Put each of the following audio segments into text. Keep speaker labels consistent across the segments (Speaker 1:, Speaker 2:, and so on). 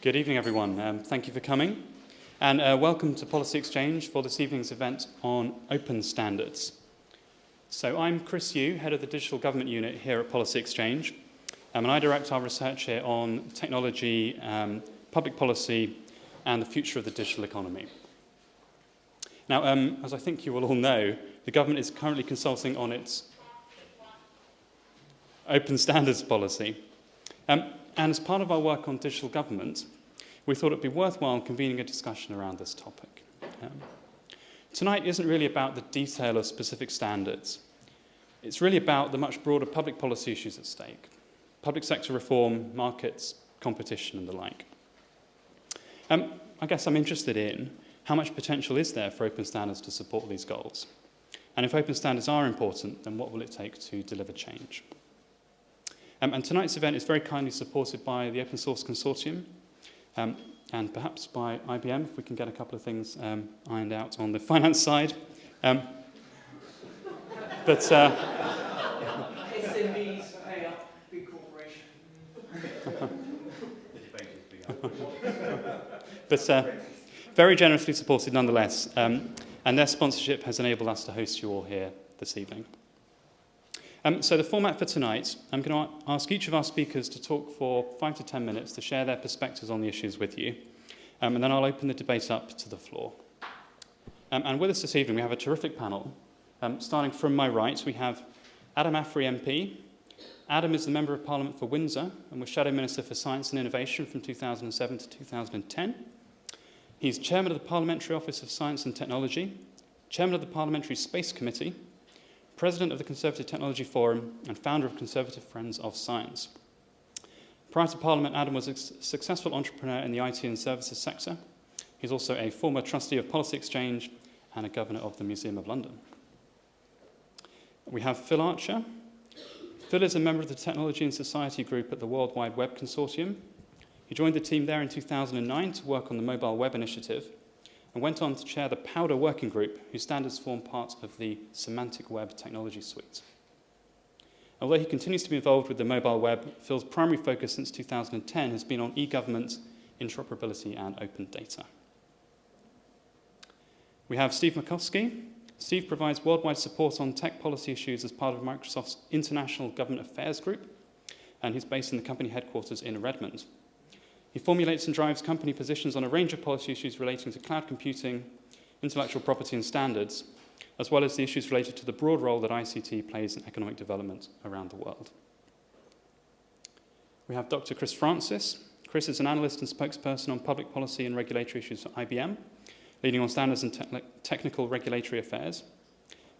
Speaker 1: Good evening, everyone. Thank you for coming. And welcome to Policy Exchange for this evening's event on open standards. So I'm Chris Yu, head of the Digital Government Unit here at Policy Exchange. And I direct our research here on technology, public policy, and the future of the digital economy. Now, as I think you will all know, the government is currently consulting on its open standards policy. And as part of our work on digital government, we thought it would be worthwhile convening a discussion around this topic. Tonight isn't really about the detail of specific standards. It's really about the much broader public policy issues at stake. Public sector reform, markets, competition, and the like. I guess I'm interested in how much potential is there for open standards to support these goals? And if open standards are important, then what will it take to deliver change? And tonight's event is very kindly supported by the Open Source Consortium, and perhaps by IBM, if we can get a couple of things ironed out on the finance side. But
Speaker 2: SMEs pay up big corporations.
Speaker 1: But very generously supported nonetheless, and their sponsorship has enabled us to host you all here this evening. So the format for tonight, I'm going to ask each of our speakers to talk for 5 to 10 minutes to share their perspectives on the issues with you, and then I'll open the debate up to the floor. And with us this evening, we have a terrific panel. Starting from my right, we have Adam Afri MP. Adam is the Member of Parliament for Windsor and was Shadow Minister for Science and Innovation from 2007 to 2010. He's Chairman of the Parliamentary Office of Science and Technology, Chairman of the Parliamentary Space Committee, President of the Conservative Technology Forum, and founder of Conservative Friends of Science. Prior to Parliament, Adam was a successful entrepreneur in the IT and services sector. He's also a former trustee of Policy Exchange and a governor of the Museum of London. We have Phil Archer. Phil is a member of the Technology and Society Group at the World Wide Web Consortium. He joined the team there in 2009 to work on the Mobile Web Initiative, and went on to chair the Powder Working Group, whose standards form part of the Semantic Web Technology Suite. Although he continues to be involved with the mobile web, Phil's primary focus since 2010 has been on e-government, interoperability, and open data. We have Steve Mikulski. Steve provides worldwide support on tech policy issues as part of Microsoft's International Government Affairs Group, and he's based in the company headquarters in Redmond. He formulates and drives company positions on a range of policy issues relating to cloud computing, intellectual property and standards, as well as the issues related to the broad role that ICT plays in economic development around the world. We have Dr. Chris Francis. Chris is an analyst and spokesperson on public policy and regulatory issues for IBM, leading on standards and technical regulatory affairs.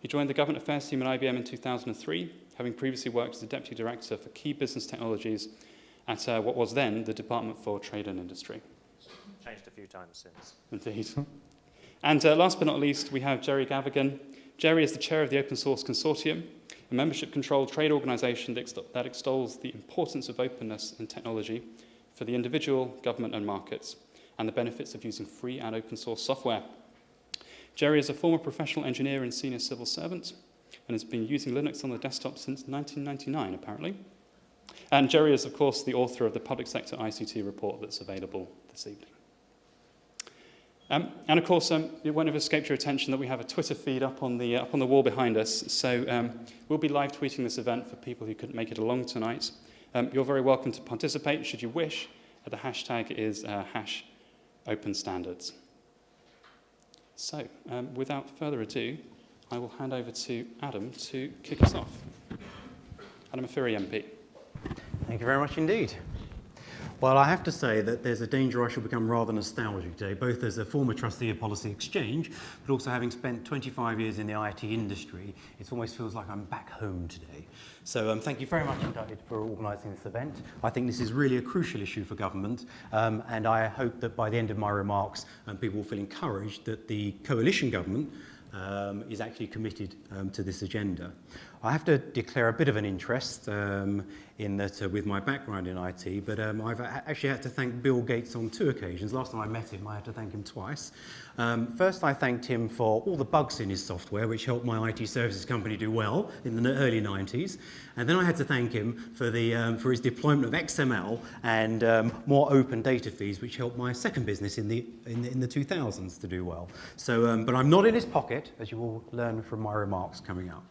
Speaker 1: He joined the government affairs team at IBM in 2003, having previously worked as the deputy director for key business technologies at what was then the Department for Trade and Industry.
Speaker 3: Changed a few times since.
Speaker 1: Indeed. And last but not least, we have Jerry Gavigan. Jerry is the chair of the Open Source Consortium, a membership-controlled trade organisation that extols the importance of openness in technology for the individual, government and markets, and the benefits of using free and open source software. Jerry is a former professional engineer and senior civil servant, and has been using Linux on the desktop since 1999, apparently. And Jerry is, of course, the author of the Public Sector ICT report that's available this evening. And of course, it won't have escaped your attention that we have a Twitter feed up on the wall behind us. So we'll be live tweeting this event for people who couldn't make it along tonight. You're very welcome to participate, should you wish. The hashtag is #OpenStandards. So without further ado, I will hand over to Adam to kick us off. Adam Afri MP.
Speaker 4: Thank you very much indeed. Well, I have to say that there's a danger I shall become rather nostalgic today, both as a former trustee of Policy Exchange, but also having spent 25 years in the IT industry. It almost feels like I'm back home today. So thank you very much indeed for organising this event. I think this is really a crucial issue for government, and I hope that by the end of my remarks, people will feel encouraged that the coalition government is actually committed to this agenda. I have to declare a bit of an interest in that with my background in IT, but I've actually had to thank Bill Gates on 2 occasions. Last time I met him, I had to thank him twice. First, I thanked him for all the bugs in his software, which helped my IT services company do well in the early 90s. And then I had to thank him for his deployment of XML and more open data feeds, which helped my second business in the 2000s to do well. So, but I'm not in his pocket, as you will learn from my remarks coming up.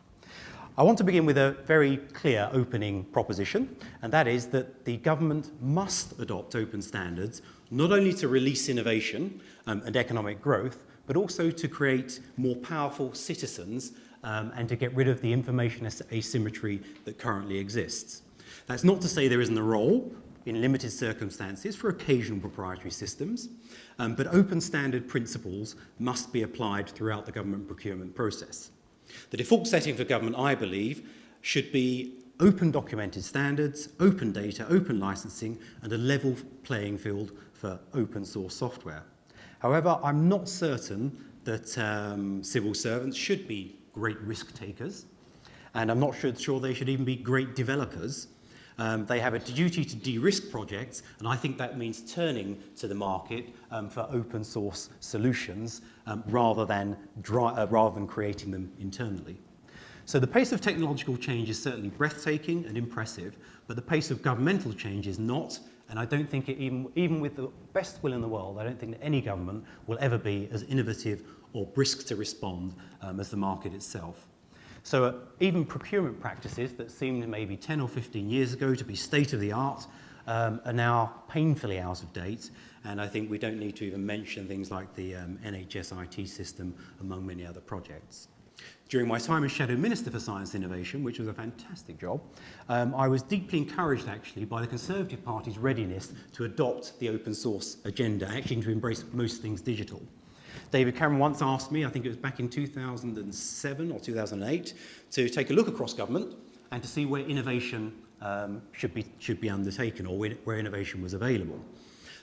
Speaker 4: I want to begin with a very clear opening proposition, and that is that the government must adopt open standards, not only to release innovation and economic growth, but also to create more powerful citizens and to get rid of the information asymmetry that currently exists. That's not to say there isn't a role in limited circumstances for occasional proprietary systems, but open standard principles must be applied throughout the government procurement process. The default setting for government, I believe, should be open documented standards, open data, open licensing, and a level playing field for open source software. However, I'm not certain that civil servants should be great risk takers, and I'm not sure they should even be great developers. They have a duty to de-risk projects, and I think that means turning to the market for open source solutions rather than creating them internally. So the pace of technological change is certainly breathtaking and impressive, but the pace of governmental change is not, and I don't think even with the best will in the world, I don't think that any government will ever be as innovative or brisk to respond as the market itself. So even procurement practices that seemed maybe 10 or 15 years ago to be state-of-the-art are now painfully out of date, and I think we don't need to even mention things like the NHS IT system, among many other projects. During my time as Shadow Minister for Science and Innovation, which was a fantastic job, I was deeply encouraged actually by the Conservative Party's readiness to adopt the open source agenda, actually to embrace most things digital. David Cameron once asked me, I think it was back in 2007 or 2008, to take a look across government and to see where innovation should be undertaken or where innovation was available.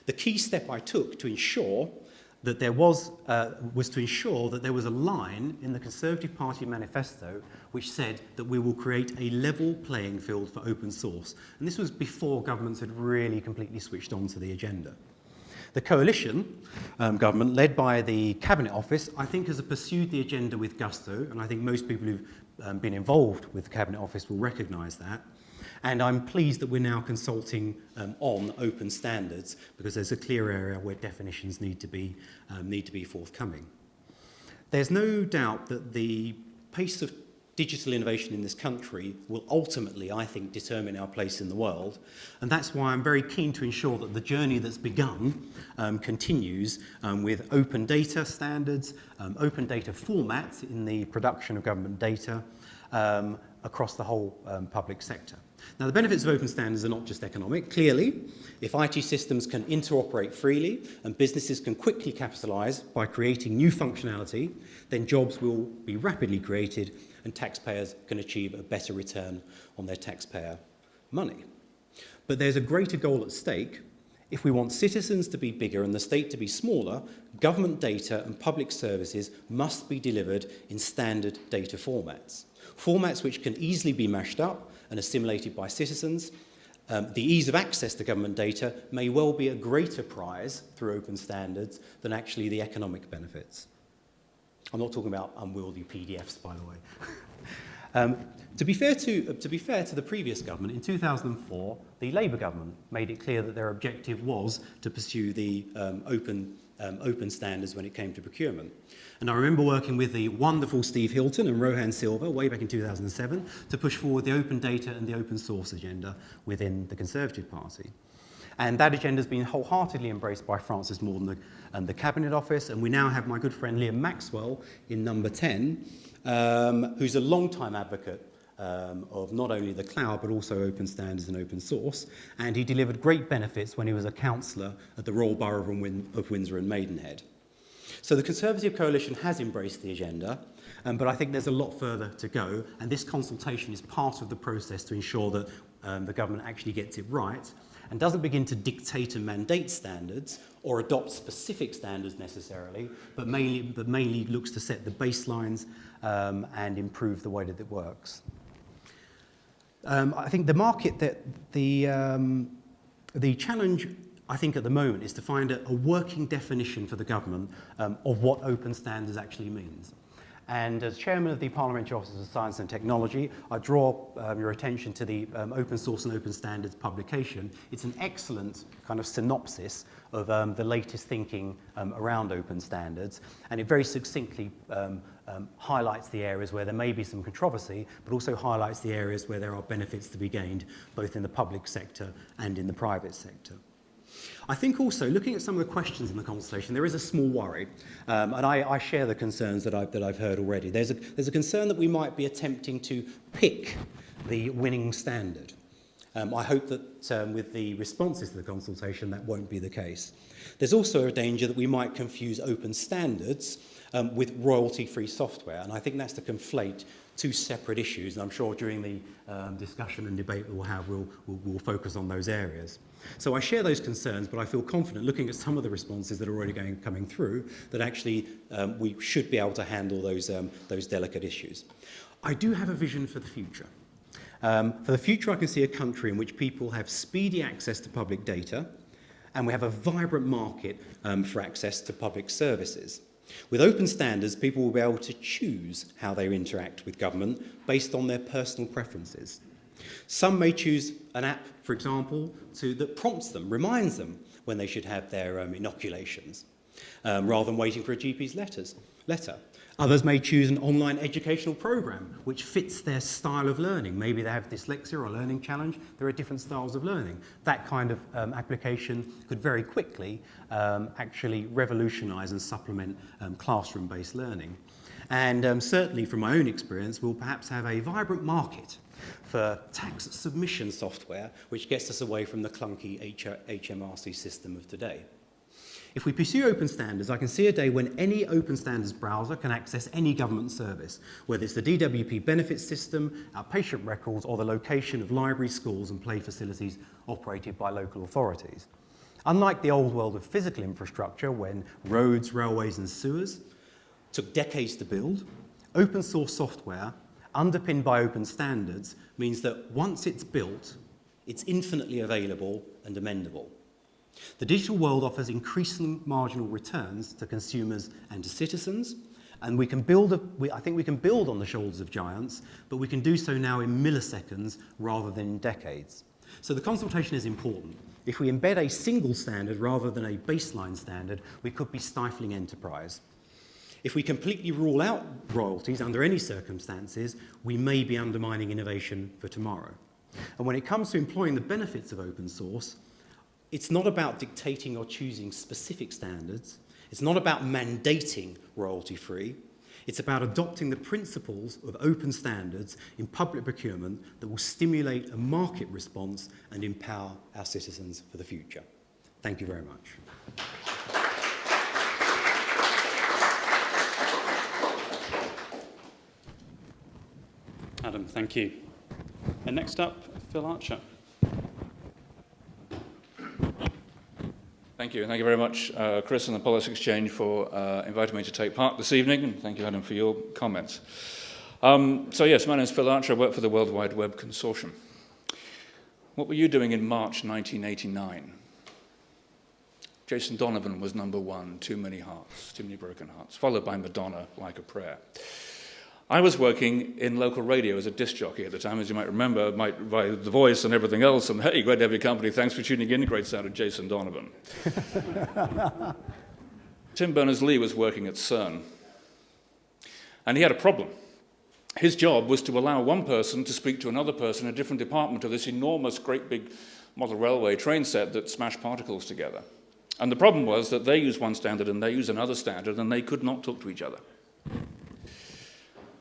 Speaker 4: The key step I took to ensure that there was to ensure that there was a line in the Conservative Party manifesto which said that we will create a level playing field for open source. And this was before governments had really completely switched on to the agenda. The coalition government, led by the Cabinet Office, I think has pursued the agenda with gusto, and I think most people who've been involved with the Cabinet Office will recognise that. And I'm pleased that we're now consulting on open standards, because there's a clear area where definitions need to be forthcoming. There's no doubt that the pace of digital innovation in this country will ultimately, I think, determine our place in the world. And that's why I'm very keen to ensure that the journey that's begun continues with open data standards, open data formats in the production of government data across the whole public sector. Now, the benefits of open standards are not just economic. Clearly, if IT systems can interoperate freely and businesses can quickly capitalise by creating new functionality, then jobs will be rapidly created and taxpayers can achieve a better return on their taxpayer money. But there's a greater goal at stake. If we want citizens to be bigger and the state to be smaller, government data and public services must be delivered in standard data formats. Formats which can easily be mashed up and assimilated by citizens. The ease of access to government data may well be a greater prize through open standards than actually the economic benefits. I'm not talking about unwieldy PDFs, by the way. To be fair to the previous government, in 2004, the Labour government made it clear that their objective was to pursue the open standards when it came to procurement. And I remember working with the wonderful Steve Hilton and Rohan Silva way back in 2007 to push forward the open data and the open source agenda within the Conservative Party. And that agenda has been wholeheartedly embraced by Francis Morden and the Cabinet Office, and we now have my good friend Liam Maxwell in number 10, who's a long-time advocate of not only the cloud but also open standards and open source, and he delivered great benefits when he was a councillor at the Royal Borough of Windsor and Maidenhead. So the Conservative coalition has embraced the agenda, but I think there's a lot further to go, and this consultation is part of the process to ensure that the government actually gets it right and doesn't begin to dictate and mandate standards or adopt specific standards necessarily, but mainly looks to set the baselines and improve the way that it works. I think the market the challenge, I think, at the moment is to find a working definition for the government of what open standards actually means. And as chairman of the Parliamentary Office of Science and Technology, I draw your attention to the Open Source and Open Standards publication. It's an excellent kind of synopsis of the latest thinking around open standards, and it very succinctly highlights the areas where there may be some controversy, but also highlights the areas where there are benefits to be gained, both in the public sector and in the private sector. I think also, looking at some of the questions in the consultation, there is a small worry, and I share the concerns that I've heard already. There's a concern that we might be attempting to pick the winning standard. I hope that with the responses to the consultation, that won't be the case. There's also a danger that we might confuse open standards with royalty-free software, and I think that's to conflate two separate issues, and I'm sure during the discussion and debate we'll have, we'll focus on those areas. So I share those concerns, but I feel confident, looking at some of the responses that are already coming through, that actually we should be able to handle those delicate issues. I do have a vision for the future. For the future, I can see a country in which people have speedy access to public data, and we have a vibrant market for access to public services. With open standards, people will be able to choose how they interact with government based on their personal preferences. Some may choose an app, for example, that prompts them, reminds them when they should have their inoculations, rather than waiting for a GP's letter. Others may choose an online educational program which fits their style of learning. Maybe they have dyslexia or a learning challenge. There are different styles of learning. That kind of application could very quickly actually revolutionise and supplement classroom-based learning. And certainly from my own experience, we'll perhaps have a vibrant market for tax submission software, which gets us away from the clunky HMRC system of today. If we pursue open standards, I can see a day when any open standards browser can access any government service, whether it's the DWP benefits system, our patient records, or the location of libraries, schools and play facilities operated by local authorities. Unlike the old world of physical infrastructure, when roads, railways and sewers took decades to build, open source software underpinned by open standards means that once it's built, it's infinitely available and amendable. The digital world offers increasing marginal returns to consumers and to citizens, and we can I think we can build on the shoulders of giants, but we can do so now in milliseconds rather than in decades. So the consultation is important. If we embed a single standard rather than a baseline standard, we could be stifling enterprise. If we completely rule out royalties under any circumstances, we may be undermining innovation for tomorrow. And when it comes to employing the benefits of open source, it's not about dictating or choosing specific standards. It's not about mandating royalty-free. It's about adopting the principles of open standards in public procurement that will stimulate a market response and empower our citizens for the future. Thank you very much.
Speaker 1: Adam, thank you. And next up, Phil Archer.
Speaker 5: Thank you. Thank you very much, Chris and the Policy Exchange, for inviting me to take part this evening, and thank you, Adam, for your comments. So yes, my name is Phil Archer. I work for the World Wide Web Consortium. What were you doing in March 1989? Jason Donovan was number one, Too Many Hearts, Too Many Broken Hearts, followed by Madonna, Like a Prayer. I was working in local radio as a disc jockey at the time, as you might remember, by the voice and everything else, and hey, great to have your company, thanks for tuning in, great sound of Jason Donovan. Tim Berners-Lee was working at CERN, and he had a problem. His job was to allow one person to speak to another person in a different department of this enormous, great big model railway train set that smashed particles together. And the problem was that they used one standard and they used another standard, and they could not talk to each other.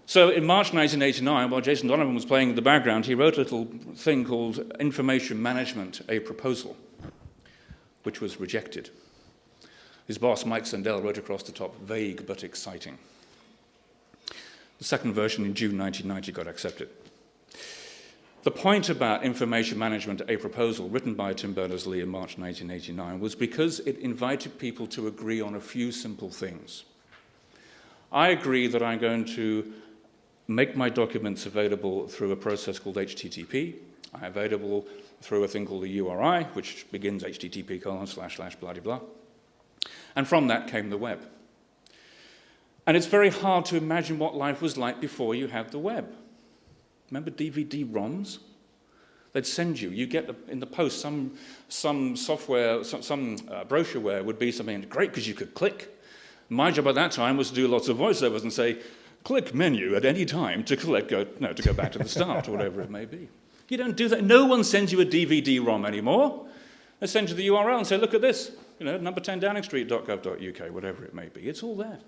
Speaker 5: So in March 1989, while Jason Donovan was playing in the background, he wrote a little thing called Information Management, a Proposal, which was rejected. His boss, Mike Sandel, wrote across the top, vague but exciting. The second version in June 1990 got accepted. The point about Information Management, a Proposal, written by Tim Berners-Lee in March 1989, was because it invited people to agree on a few simple things. I agree that I'm going to make my documents available through a process called HTTP. I'm available through a thing called a URI, which begins http://blah-blah-blah. And from that came the web. And it's very hard to imagine what life was like before you had the web. Remember DVD-ROMs? They'd send you get in the post some software, some brochureware would be something great because you could click. My job at that time was to do lots of voiceovers and say, click menu at any time to go back to the start or whatever it may be. You don't do that. No one sends you a DVD-ROM anymore. They send you the URL and say, look at this, number 10 Downing Street.gov.uk, whatever it may be. It's all there.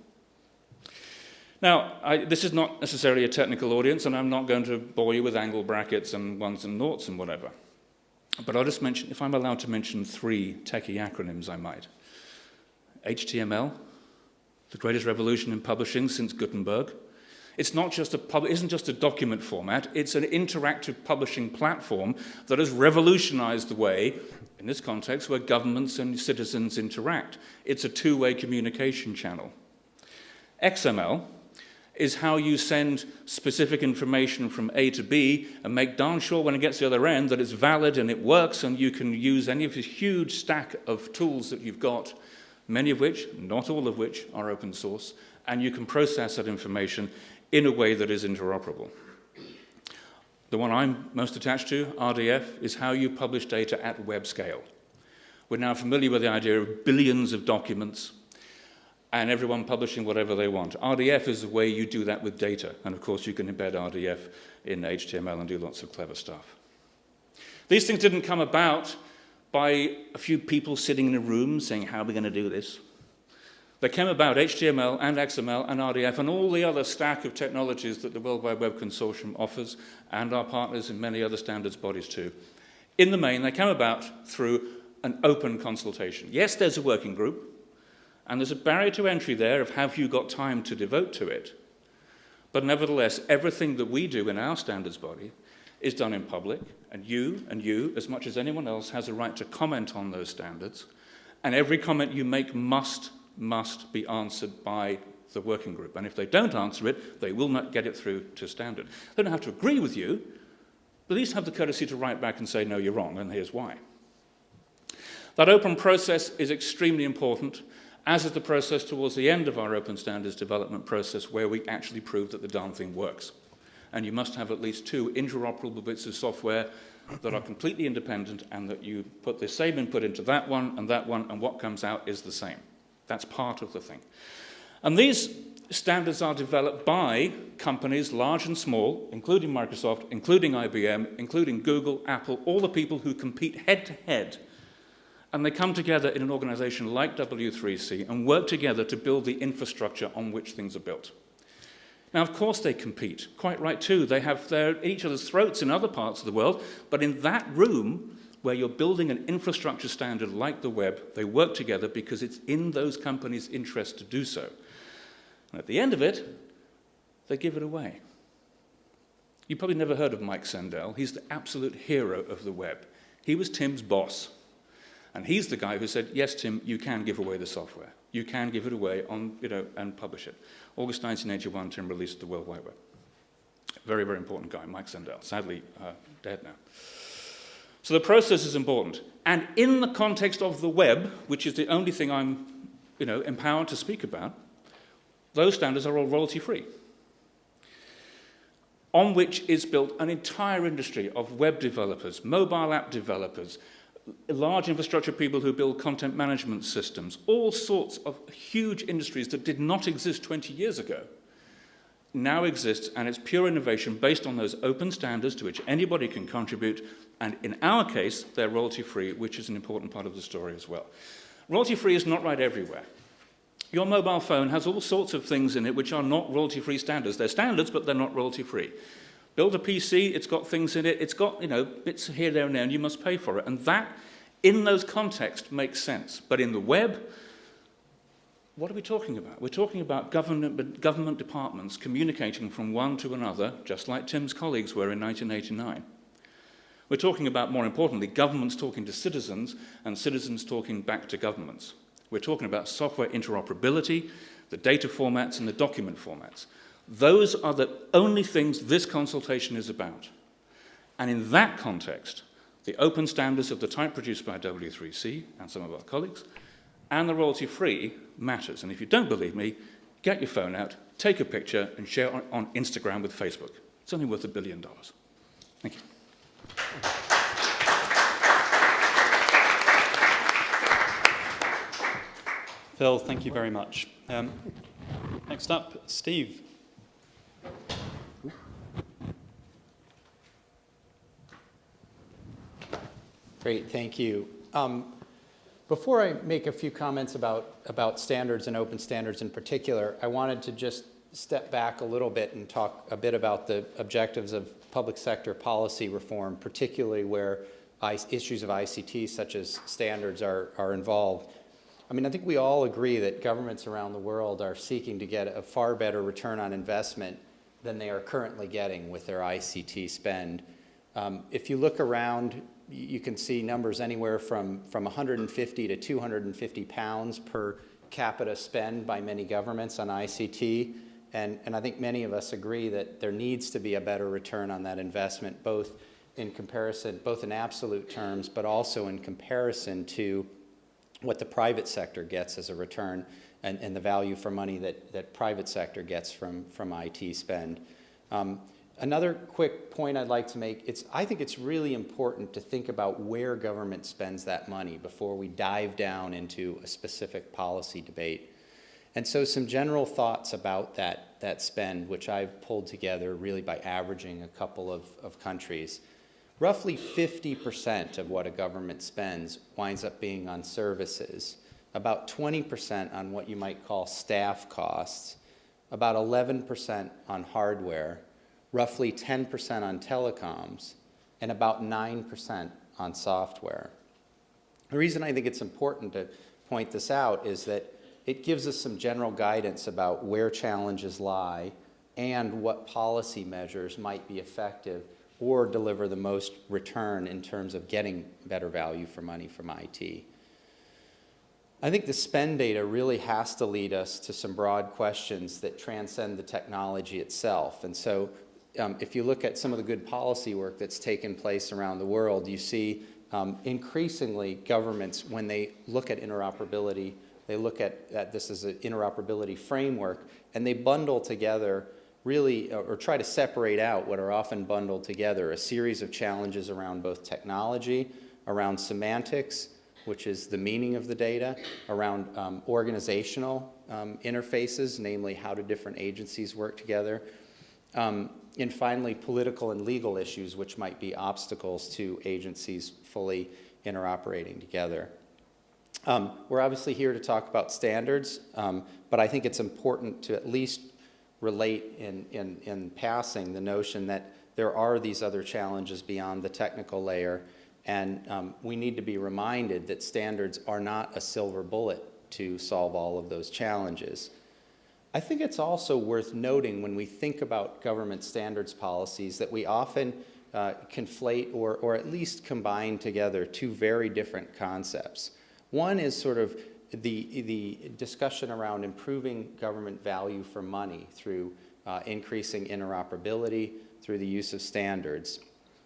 Speaker 5: Now, this is not necessarily a technical audience, and I'm not going to bore you with angle brackets and ones and noughts and whatever. But I'll just mention, if I'm allowed to mention 3 techie acronyms, I might. HTML, the greatest revolution in publishing since Gutenberg. Isn't just a document format, it's an interactive publishing platform that has revolutionized the way, in this context, where governments and citizens interact. It's a two-way communication channel. XML is how you send specific information from A to B and make darn sure when it gets to the other end that it's valid and it works, and you can use any of the huge stack of tools that you've got, many of which, not all of which, are open source, and you can process that information in a way that is interoperable. The one I'm most attached to, RDF, is how you publish data at web scale. We're now familiar with the idea of billions of documents and everyone publishing whatever they want. RDF is the way you do that with data, and of course you can embed RDF in HTML and do lots of clever stuff. These things didn't come about by a few people sitting in a room saying, how are we going to do this? They came about HTML and XML and RDF and all the other stack of technologies that the World Wide Web Consortium offers, and our partners in many other standards bodies too. In the main, they came about through an open consultation. Yes, there's a working group, and there's a barrier to entry there of have you got time to devote to it. But nevertheless, everything that we do in our standards body is done in public, and you, as much as anyone else, has a right to comment on those standards, and every comment you make must be answered by the working group. And if they don't answer it, they will not get it through to standard. They don't have to agree with you, but at least have the courtesy to write back and say, no, you're wrong, and here's why. That open process is extremely important, as is the process towards the end of our open standards development process, where we actually prove that the darn thing works. And you must have at least 2 interoperable bits of software that are completely independent, and that you put the same input into that one, and what comes out is the same. That's part of the thing. And these standards are developed by companies large and small, including Microsoft, including IBM, including Google, Apple, all the people who compete head-to-head. And they come together in an organization like W3C and work together to build the infrastructure on which things are built. Now, of course they compete. Quite right, too. They have their each other's throats in other parts of the world, but in that room, where you're building an infrastructure standard like the web, they work together because it's in those companies' interest to do so. And at the end of it, they give it away. You've probably never heard of Mike Sandel. He's the absolute hero of the web. He was Tim's boss. And he's the guy who said, yes, Tim, you can give away the software. You can give it away and publish it. August 1981, Tim released the World Wide Web. Very, very important guy, Mike Sandel, sadly dead now. So the process is important. And in the context of the web, which is the only thing I'm empowered to speak about, those standards are all royalty-free, on which is built an entire industry of web developers, mobile app developers, large infrastructure people who build content management systems, all sorts of huge industries that did not exist 20 years ago, now exists, and it's pure innovation based on those open standards to which anybody can contribute, and in our case, they're royalty-free, which is an important part of the story as well. Royalty-free is not right everywhere. Your mobile phone has all sorts of things in it which are not royalty-free standards. They're standards, but they're not royalty-free. Build a PC, it's got things in it, it's got, bits here, there, and there, and you must pay for it. And that, in those contexts, makes sense. But in the web, what are we talking about? We're talking about government departments communicating from one to another, just like Tim's colleagues were in 1989. We're talking about, more importantly, governments talking to citizens and citizens talking back to governments. We're talking about software interoperability, the data formats and the document formats. Those are the only things this consultation is about. And in that context, the open standards of the type produced by W3C and some of our colleagues, and the royalty-free matters. And if you don't believe me, get your phone out, take a picture, and share it on Instagram with Facebook. It's only worth $1 billion. Thank you.
Speaker 1: Phil, thank you very much. Next up, Steve.
Speaker 6: Great, thank you. Before I make a few comments about standards and open standards in particular, I wanted to just step back a little bit and talk a bit about the objectives of public sector policy reform, particularly where issues of ICT such as standards are involved. I mean, I think we all agree that governments around the world are seeking to get a far better return on investment than they are currently getting with their ICT spend. If you look around, you can see numbers anywhere from 150 to 250 pounds per capita spend by many governments on ICT. And I think many of us agree that there needs to be a better return on that investment, both in comparison, both in absolute terms, but also in comparison to what the private sector gets as a return and the value for money that private sector gets from IT spend. Another quick point I'd like to make, I think it's really important to think about where government spends that money before we dive down into a specific policy debate. And so some general thoughts about that spend, which I've pulled together really by averaging a couple of countries. Roughly 50% of what a government spends winds up being on services, about 20% on what you might call staff costs, about 11% on hardware, roughly 10% on telecoms, and about 9% on software. The reason I think it's important to point this out is that it gives us some general guidance about where challenges lie and what policy measures might be effective or deliver the most return in terms of getting better value for money from IT. I think the spend data really has to lead us to some broad questions that transcend the technology itself. And so if you look at some of the good policy work that's taken place around the world, you see increasingly governments, when they look at interoperability, they look at this as an interoperability framework, and they bundle together really, or try to separate out what are often bundled together, a series of challenges around both technology, around semantics, which is the meaning of the data, around organizational interfaces, namely how do different agencies work together, and finally political and legal issues, which might be obstacles to agencies fully interoperating together. We're obviously here to talk about standards, but I think it's important to at least relate in passing the notion that there are these other challenges beyond the technical layer, and we need to be reminded that standards are not a silver bullet to solve all of those challenges. I think it's also worth noting when we think about government standards policies that we often conflate or at least combine together two very different concepts. One is sort of the discussion around improving government value for money through increasing interoperability, through the use of standards.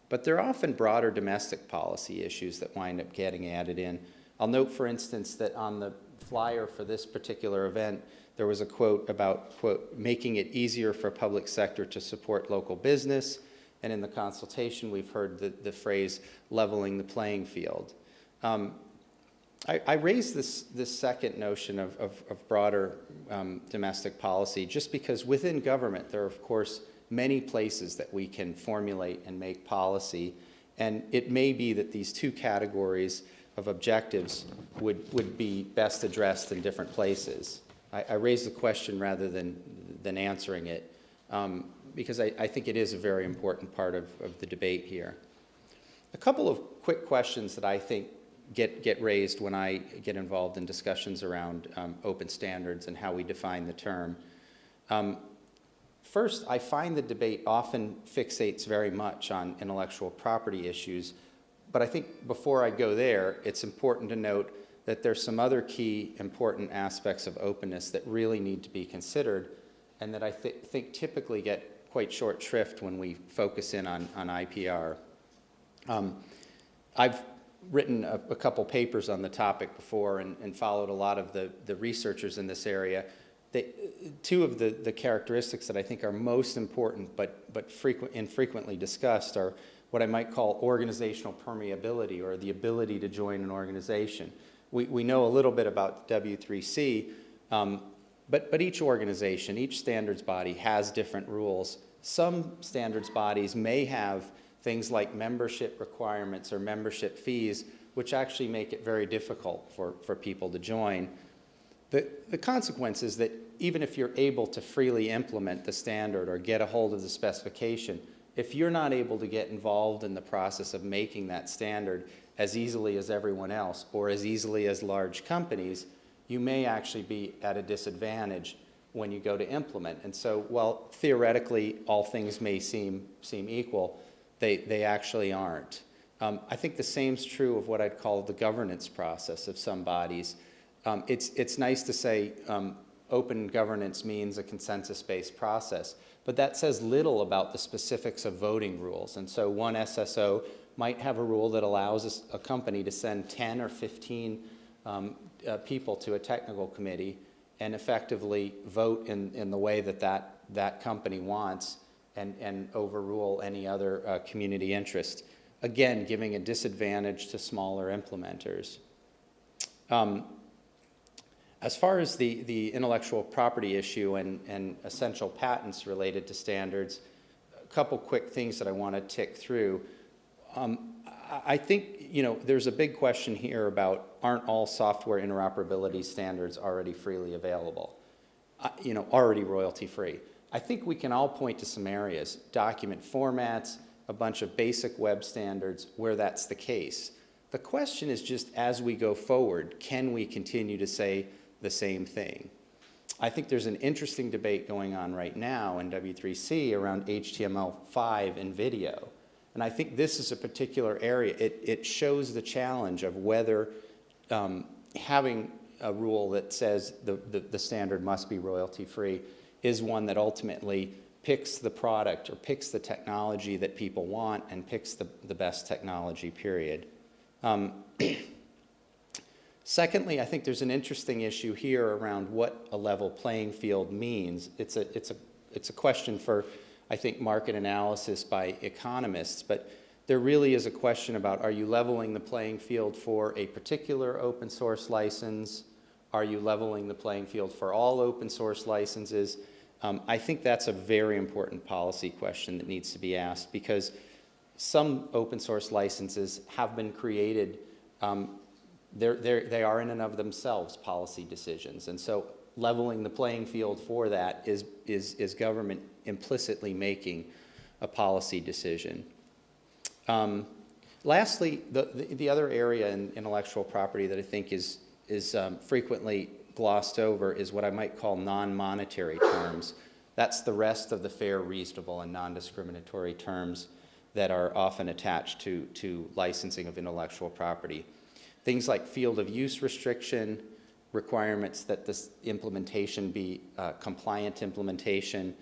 Speaker 6: But there are often broader domestic policy issues that wind up getting added in. I'll note, for instance, that on the flyer for this particular event, there was a quote about, quote, making it easier for public sector to support local business. And in the consultation, we've heard the phrase leveling the playing field. I raised this second notion of broader domestic policy just because within government there are, of course, many places that we can formulate and make policy, and it may be that these two categories of objectives would be best addressed in different places. I raise the question rather than answering it because I think it is a very important part of the debate here. A couple of quick questions that I think get raised when I get involved in discussions around open standards and how we define the term. First, I find the debate often fixates very much on intellectual property issues, but I think before I go there, it's important to note that there's some other key important aspects of openness that really need to be considered, and that I think typically get quite short shrift when we focus in on IPR. I've written a couple papers on the topic before and followed a lot of the researchers in this area. Two of the characteristics that I think are most important but infrequently discussed are what I might call organizational permeability, or the ability to join an organization. We know a little bit about W3C, but each organization, each standards body has different rules. Some standards bodies may have things like membership requirements or membership fees, which actually make it very difficult for people to join. The consequence is that even if you're able to freely implement the standard or get a hold of the specification, if you're not able to get involved in the process of making that standard as easily as everyone else or as easily as large companies, you may actually be at a disadvantage when you go to implement. And so while theoretically all things may seem equal, they actually aren't. I think the same's true of what I'd call the governance process of some bodies. It's nice to say open governance means a consensus-based process, but that says little about the specifics of voting rules. And so one SSO might have a rule that allows a company to send 10 or 15 people to a technical committee and effectively vote in the way that company wants and overrule any other community interest. Again, giving a disadvantage to smaller implementers. As far as the intellectual property issue and essential patents related to standards, a couple quick things that I want to tick through. I think, there's a big question here about, aren't all software interoperability standards already freely available? Already royalty free. I think we can all point to some areas, document formats, a bunch of basic web standards where that's the case. The question is just, as we go forward, can we continue to say the same thing? I think there's an interesting debate going on right now in W3C around HTML5 and video. And I think this is a particular area. It shows the challenge of whether having a rule that says the standard must be royalty free is one that ultimately picks the product or picks the technology that people want and picks the best technology, period. Secondly, I think there's an interesting issue here around what a level playing field means. It's a question for, I think, market analysis by economists, but there really is a question about, are you leveling the playing field for a particular open source license? Are you leveling the playing field for all open source licenses? I think that's a very important policy question that needs to be asked, because some open source licenses have been created, they are in and of themselves policy decisions. And so leveling the playing field for that is government implicitly making a policy decision. Lastly, the other area in intellectual property that I think is frequently glossed over is what I might call non-monetary terms. That's the rest of the fair, reasonable, and non-discriminatory terms that are often attached to licensing of intellectual property. Things like field of use restriction, requirements that this implementation be compliant implementation,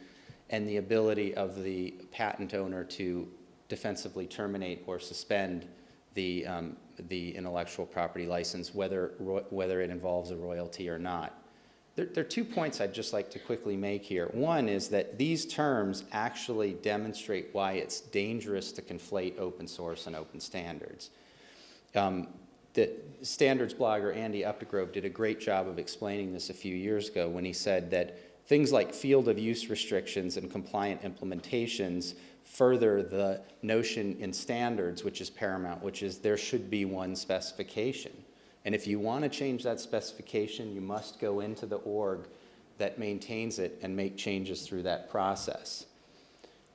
Speaker 6: and the ability of the patent owner to defensively terminate or suspend the intellectual property license, whether it involves a royalty or not. There are 2 points I'd just like to quickly make here. One is that these terms actually demonstrate why it's dangerous to conflate open source and open standards. The standards blogger Andy Updegrove did a great job of explaining this a few years ago when he said that things like field of use restrictions and compliant implementations further the notion in standards, which is paramount, which is there should be one specification. And if you want to change that specification, you must go into the org that maintains it and make changes through that process.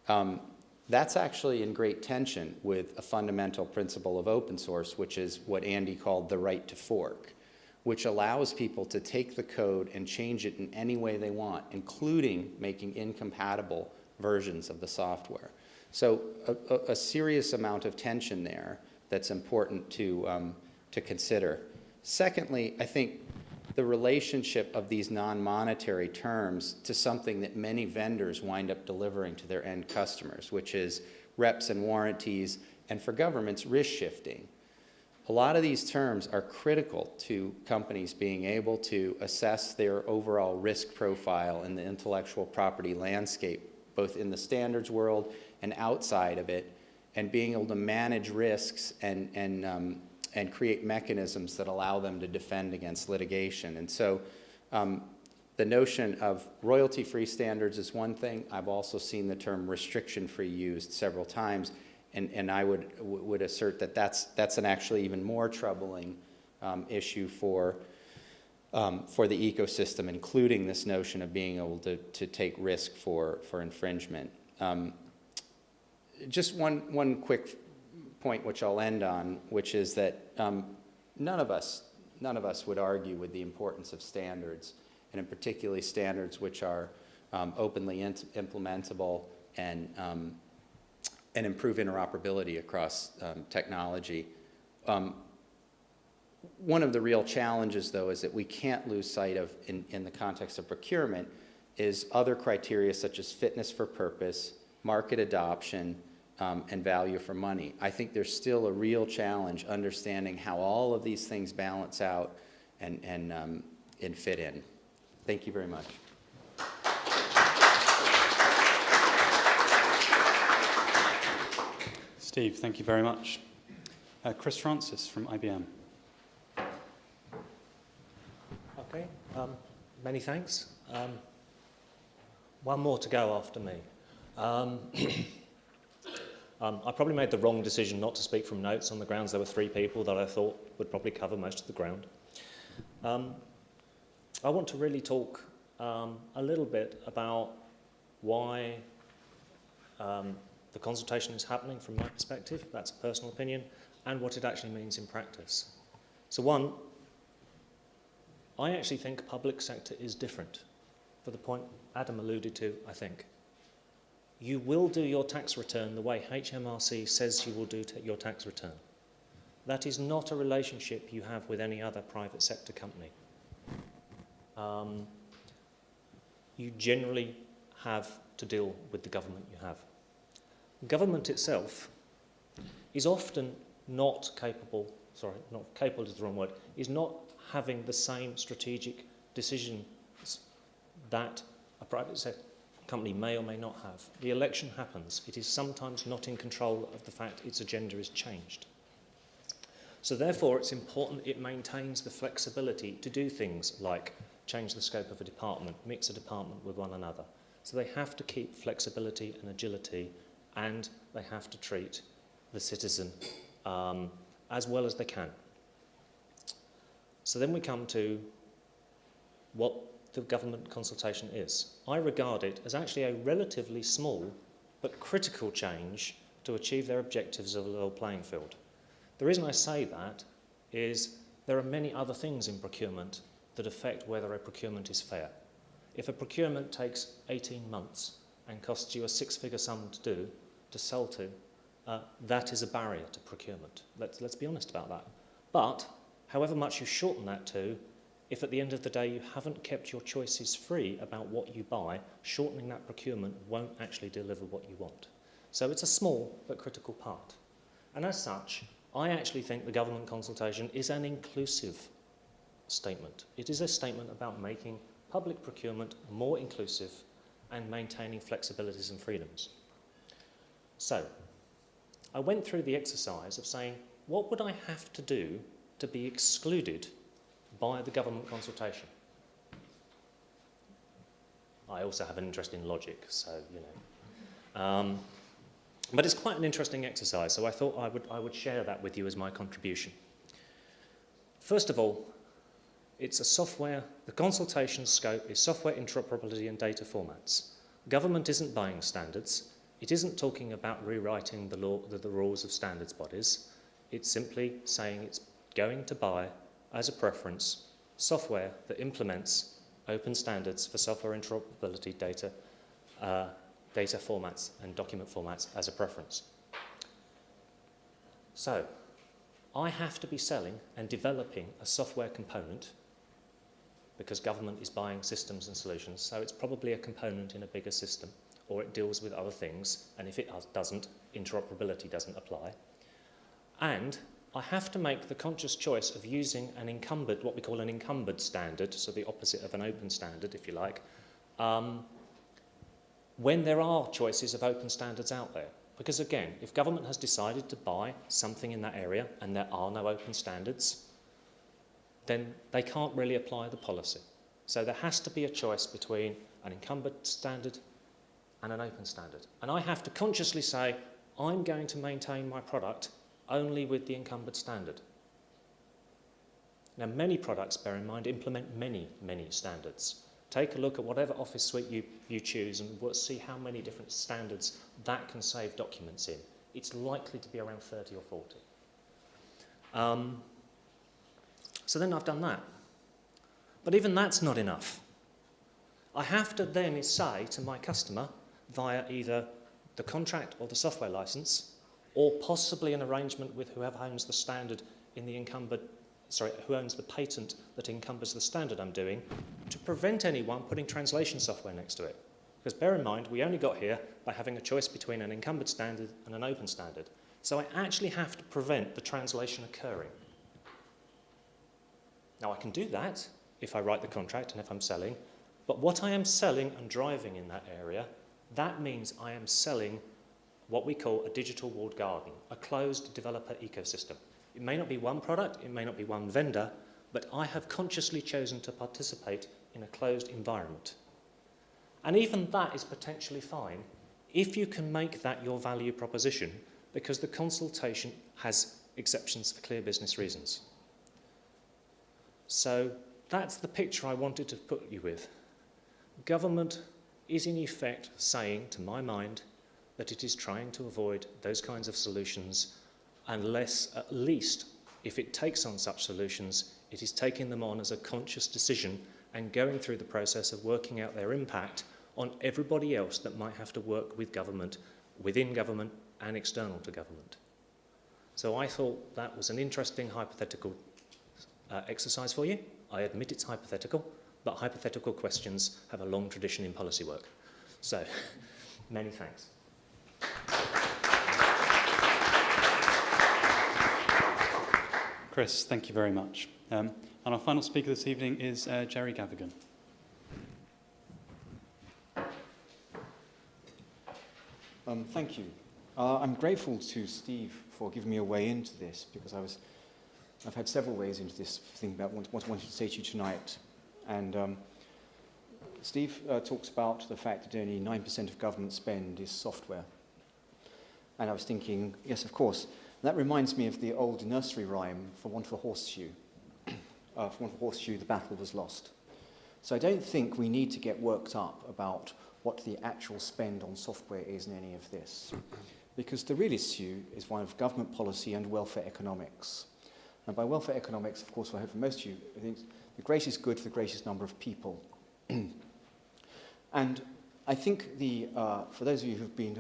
Speaker 6: That's actually in great tension with a fundamental principle of open source, which is what Andy called the right to fork, which allows people to take the code and change it in any way they want, including making incompatible versions of the software. So a serious amount of tension there that's important to consider. Secondly, I think the relationship of these non-monetary terms to something that many vendors wind up delivering to their end customers, which is reps and warranties, and for governments, risk shifting. A lot of these terms are critical to companies being able to assess their overall risk profile in the intellectual property landscape, both in the standards world and outside of it, and being able to manage risks and create mechanisms that allow them to defend against litigation. And so the notion of royalty-free standards is one thing. I've also seen the term restriction-free used several times, and I would assert that that's an actually even more troubling issue for the ecosystem, including this notion of being able to take risk for infringement. Just one quick point which I'll end on, which is that none of us would argue with the importance of standards, and in particularly standards which are openly implementable and improve interoperability across technology. One of the real challenges, though, is that we can't lose sight of, in the context of procurement, is other criteria such as fitness for purpose, market adoption, and value for money. I think there's still a real challenge understanding how all of these things balance out and fit in. Thank you very much.
Speaker 1: Steve, thank you very much. Chris Francis from IBM.
Speaker 3: Okay, many thanks. One more to go after me. I probably made the wrong decision not to speak from notes on the grounds there were 3 people that I thought would probably cover most of the ground. I want to really talk a little bit about why the consultation is happening from my perspective, that's a personal opinion, and what it actually means in practice. So one, I actually think public sector is different, for the point Adam alluded to, I think. You will do your tax return the way HMRC says you will do your tax return. That is not a relationship you have with any other private sector company. You generally have to deal with the government you have. The government itself is often not capable, sorry, not capable is the wrong word, is not having the same strategic decisions that a private sector company may or may not have. The election happens. It is sometimes not in control of the fact its agenda is changed. So therefore, it's important it maintains the flexibility to do things like change the scope of a department, mix a department with one another. So they have to keep flexibility and agility, and they have to treat the citizen as well as they can. So then we come to what the government consultation is. I regard it as actually a relatively small but critical change to achieve their objectives of a level playing field. The reason I say that is there are many other things in procurement that affect whether a procurement is fair. If a procurement takes 18 months and costs you a 6-figure sum to sell to, that is a barrier to procurement. Let's be honest about that. But however much you shorten that to, if at the end of the day you haven't kept your choices free about what you buy, shortening that procurement won't actually deliver what you want. So it's a small but critical part. And as such, I actually think the government consultation is an inclusive statement. It is a statement about making public procurement more inclusive and maintaining flexibilities and freedoms. So, I went through the exercise of saying, what would I have to do to be excluded by the government consultation? I also have an interest in logic, so, you know. But it's quite an interesting exercise, so I thought I would share that with you as my contribution. First of all, it's a software, the consultation scope is software interoperability and data formats. Government isn't buying standards. It isn't talking about rewriting the rules of standards bodies. It's simply saying it's going to buy, as a preference, software that implements open standards for software interoperability data formats and document formats as a preference. So, I have to be selling and developing a software component because government is buying systems and solutions, so it's probably a component in a bigger system, or it deals with other things, and if it doesn't, interoperability doesn't apply. And I have to make the conscious choice of using an encumbered, what we call an encumbered standard, so the opposite of an open standard, if you like, when there are choices of open standards out there. Because again, if government has decided to buy something in that area and there are no open standards, then they can't really apply the policy. So there has to be a choice between an encumbered standard and an open standard. And I have to consciously say, I'm going to maintain my product only with the encumbered standard. Now, many products, bear in mind, implement many, many standards. Take a look at whatever office suite you choose and we'll see how many different standards that can save documents in. It's likely to be around 30 or 40. So then I've done that. But even that's not enough. I have to then say to my customer, via either the contract or the software license, or possibly an arrangement with whoever owns the standard in the who owns the patent that encumbers the standard I'm doing, to prevent anyone putting translation software next to it. Because bear in mind, we only got here by having a choice between an encumbered standard and an open standard. So I actually have to prevent the translation occurring. Now I can do that if I write the contract and if I'm selling, but what I am selling and driving in that area, that means I am selling what we call a digital walled garden, a closed developer ecosystem. It may not be one product, it may not be one vendor, but I have consciously chosen to participate in a closed environment. And even that is potentially fine if you can make that your value proposition, because the consultation has exceptions for clear business reasons. So that's the picture I wanted to put you with. Government is in effect saying, to my mind, that it is trying to avoid those kinds of solutions unless, at least, if it takes on such solutions, it is taking them on as a conscious decision and going through the process of working out their impact on everybody else that might have to work with government, within government and external to government. So I thought that was an interesting hypothetical exercise for you. I admit it's hypothetical, but hypothetical questions have a long tradition in policy work. So, many thanks.
Speaker 1: Chris, thank you very much. And our final speaker this evening is Jerry Gavigan.
Speaker 7: Thank you. I'm grateful to Steve for giving me a way into this, because I've had several ways into this, thinking about what I wanted to say to you tonight. And Steve talks about the fact that only 9% of government spend is software. And I was thinking, yes, of course. That reminds me of the old nursery rhyme, for want of a horseshoe. For want of a horseshoe, the battle was lost. So I don't think we need to get worked up about what the actual spend on software is in any of this. Because the real issue is one of government policy and welfare economics. And by welfare economics, of course, I hope for most of you, I think the greatest good for the greatest number of people. And I think for those of you who've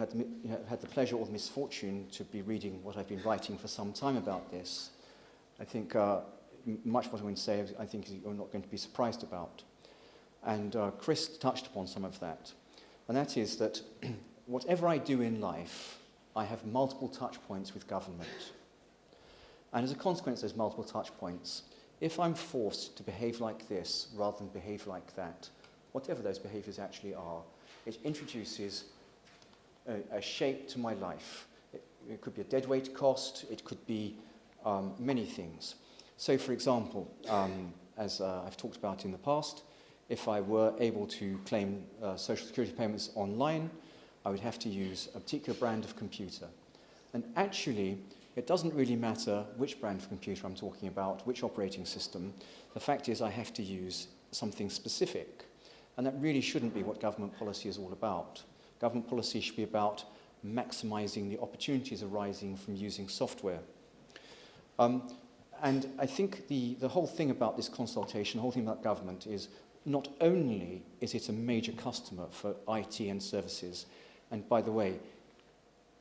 Speaker 7: had the pleasure or the misfortune to be reading what I've been writing for some time about this, I think much what I'm going to say, I think you're not going to be surprised about. And Chris touched upon some of that. And that is that whatever I do in life, I have multiple touch points with government. And as a consequence of those multiple touch points, if I'm forced to behave like this rather than behave like that, whatever those behaviors actually are, it introduces a shape to my life. It could be a deadweight cost, it could be many things. So for example, as I've talked about in the past, if I were able to claim social security payments online, I would have to use a particular brand of computer. And actually, it doesn't really matter which brand of computer I'm talking about, which operating system. The fact is I have to use something specific. And that really shouldn't be what government policy is all about. Government policy should be about maximizing the opportunities arising from using software. And I think the whole thing about this consultation, the whole thing about government is not only is it a major customer for IT and services, and by the way,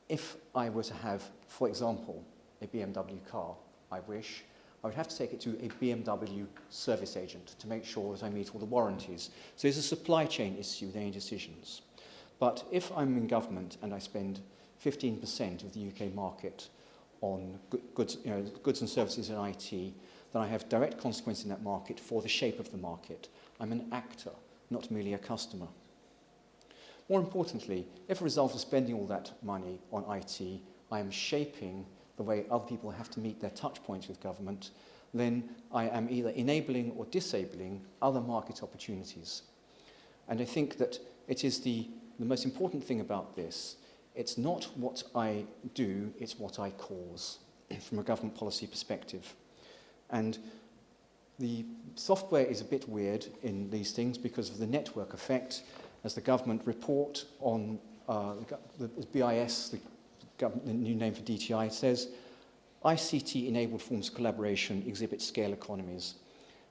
Speaker 7: if I were to have, for example, a BMW car, I wish, I would have to take it to a BMW service agent to make sure that I meet all the warranties. So there's a supply chain issue with any decisions. But if I'm in government and I spend 15% of the UK market on goods and services in IT, then I have direct consequence in that market for the shape of the market. I'm an actor, not merely a customer. More importantly, if a result of spending all that money on IT, I am shaping the way other people have to meet their touch points with government, then I am either enabling or disabling other market opportunities. And I think that it is the most important thing about this. It's not what I do, it's what I cause from a government policy perspective. And the software is a bit weird in these things because of the network effect. As the government report on the BIS, the new name for DTI, says, ICT-enabled forms of collaboration exhibit scale economies.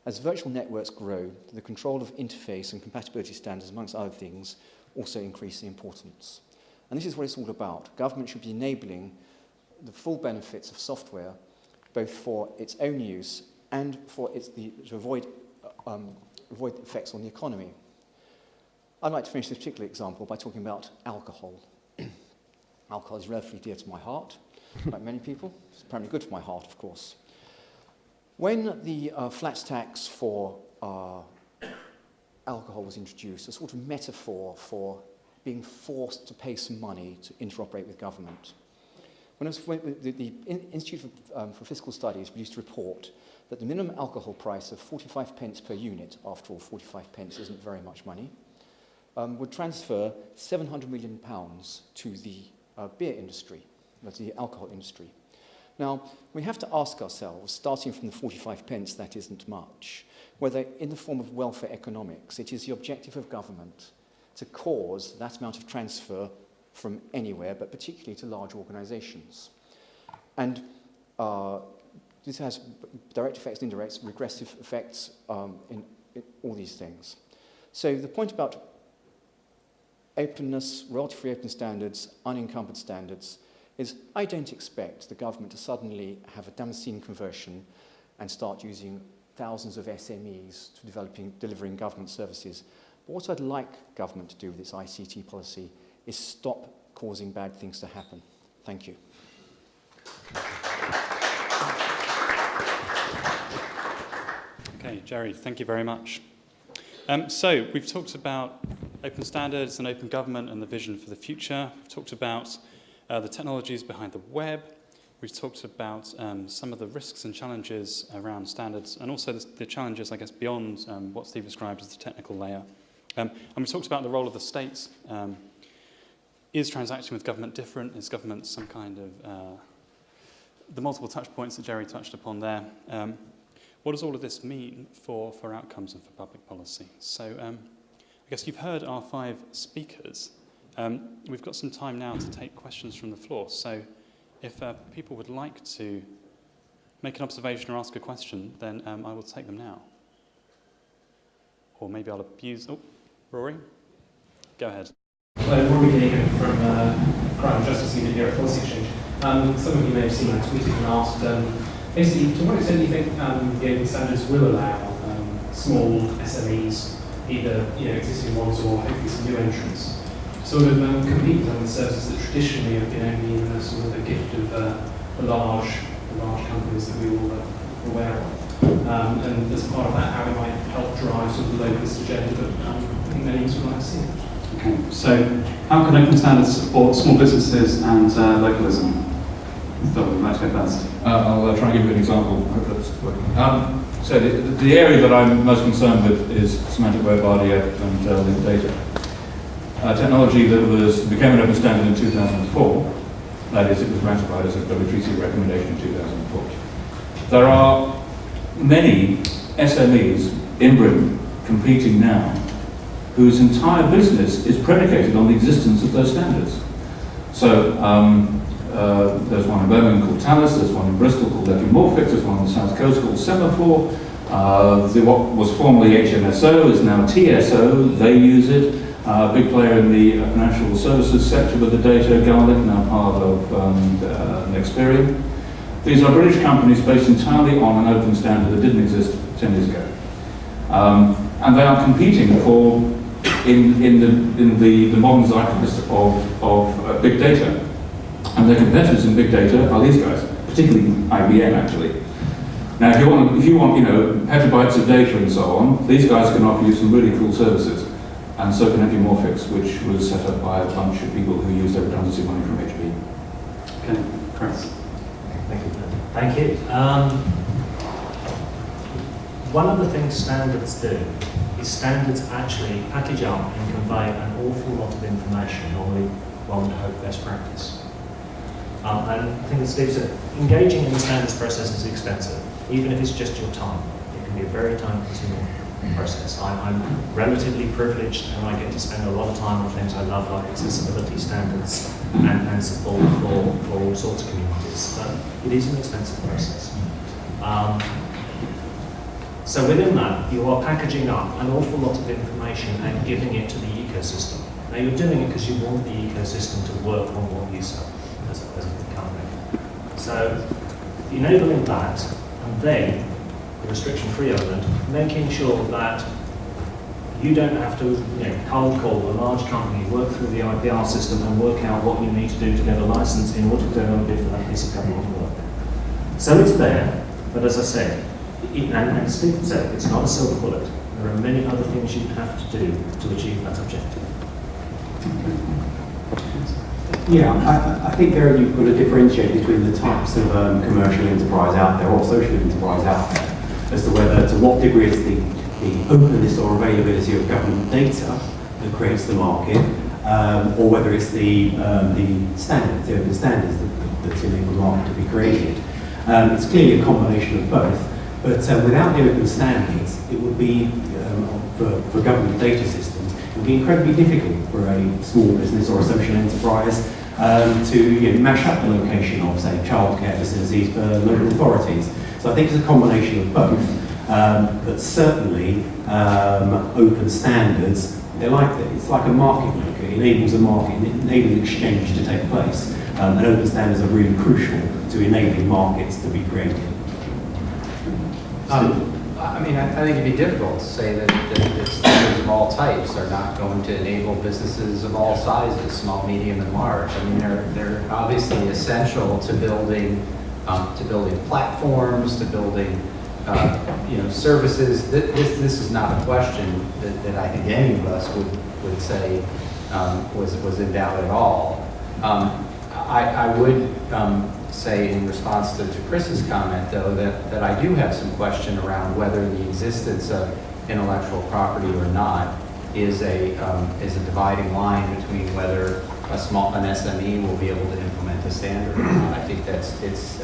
Speaker 7: As virtual networks grow, the control of interface and compatibility standards, amongst other things, also increase in importance. And this is what it's all about. Government should be enabling the full benefits of software, both for its own use and for to avoid effects on the economy. I'd like to finish this particular example by talking about alcohol. Alcohol is relatively dear to my heart, like many people. It's apparently good for my heart, of course. When the flat tax for alcohol was introduced, a sort of metaphor for being forced to pay some money to interoperate with government. When the Institute for Fiscal Studies produced a report that the minimum alcohol price of 45 pence per unit, after all 45 pence isn't very much money, would transfer £700 million to the beer industry, the alcohol industry. Now, we have to ask ourselves, starting from the 45 pence, that isn't much, whether in the form of welfare economics, it is the objective of government to cause that amount of transfer from anywhere, but particularly to large organisations. And this has direct effects, indirect, regressive effects in all these things. So the point about openness, royalty-free open standards, unencumbered standards, is I don't expect the government to suddenly have a Damascene conversion and start using thousands of SMEs to delivering government services. But what I'd like government to do with its ICT policy is stop causing bad things to happen. Thank you.
Speaker 1: Okay, Jerry, thank you very much. So we've talked about open standards and open government and the vision for the future. We've talked about the technologies behind the web. We've talked about some of the risks and challenges around standards and also the challenges, I guess, beyond what Steve described as the technical layer. And we talked about the role of the states. Is transacting with government different? Is government some kind of the multiple touch points that Jerry touched upon there? What does all of this mean for outcomes and for public policy? So I guess you've heard our 5 speakers. We've got some time now to take questions from the floor. So if people would like to make an observation or ask a question, then I will take them now. Or maybe I'll abuse... Oh, Rory? Go ahead.
Speaker 8: Rory Gavigan from Crime and Justice Unit here at Policy Exchange. Some of you may have seen I tweeted and asked, basically, to what extent do you think the open standards will allow small SMEs, either existing ones or hopefully some new entrants, sort of compete on the services that traditionally have been only in the sort of the gift of the large companies that we all are aware of. And as part of that, how it might help drive sort of the localist agenda that I think many of us would like to see.
Speaker 9: Okay, so how can open standards support small businesses and localism? So we'd like to go first.
Speaker 5: I'll try and give you an example. I hope that's working. So the area that I'm most concerned with is semantic web, RDF, and linked data. Technology that became an open standard in 2004. That is, it was ratified as a W3C recommendation in 2004. There are many SMEs in Britain competing now whose entire business is predicated on the existence of those standards. So there's one in Birmingham called Talus, there's one in Bristol called Epimorphic, there's one on the south coast called Semaphore. What was formerly HMSO is now TSO, they use it. Big player in the financial services sector with the data, Garlic, now part of Nexperian. These are British companies based entirely on an open standard that didn't exist 10 years ago. And they are competing for, in the modern zeitgeist of big data. And their competitors in big data are these guys, particularly IBM actually. Now if you want petabytes of data and so on, these guys can offer you some really cool services. And so can Epimorphics, which was set up by a bunch of people who used their redundancy money from HP.
Speaker 9: Okay, Chris.
Speaker 3: Thank you. One of the things standards do is standards actually package up and convey an awful lot of information, normally one would hope best practice. And I think as Steve said, engaging in the standards process is expensive, even if it's just your time. It can be a very time-consuming process. I'm relatively privileged and I get to spend a lot of time on things I love, like accessibility standards and support for all sorts of communities. But it is an expensive process. So within that, you are packaging up an awful lot of information and giving it to the ecosystem. Now you're doing it because you want the ecosystem to work on what you sell as a company. So enabling that, and then the restriction-free element, making sure that you don't have to cold call a large company, work through the IPR system and work out what you need to do to get a license in order to go and bid for that piece of government work. So it's there, but as I said, and Steve said, it's not a silver bullet. There are many other things you have to do to achieve that objective.
Speaker 4: Yeah, I think there you've got to differentiate between the types of commercial enterprise out there or social enterprise out there as to whether, to what degree it's the openness or availability of government data that creates the market, or whether it's the standards, the open standards that enable the market to be created. It's clearly a combination of both, but without the open standards, it would be, for government data systems, it would be incredibly difficult for a small business or a social enterprise to mash up the location of, say, childcare facilities for local authorities. So I think it's a combination of both, but certainly open standards, it's like a market maker. It enables a market, it enables exchange to take place, and open standards are really crucial to enabling markets to be created.
Speaker 6: I mean, I think it'd be difficult to say that standards of all types are not going to enable businesses of all sizes, small, medium, and large. I mean, they're obviously essential to building platforms, to building services. This is not a question that I think any of us would say was in doubt at all. I would say in response to Chris's comment, though, that I do have some question around whether the existence of intellectual property or not is a dividing line between whether an SME will be able to implement a standard or not. I think it's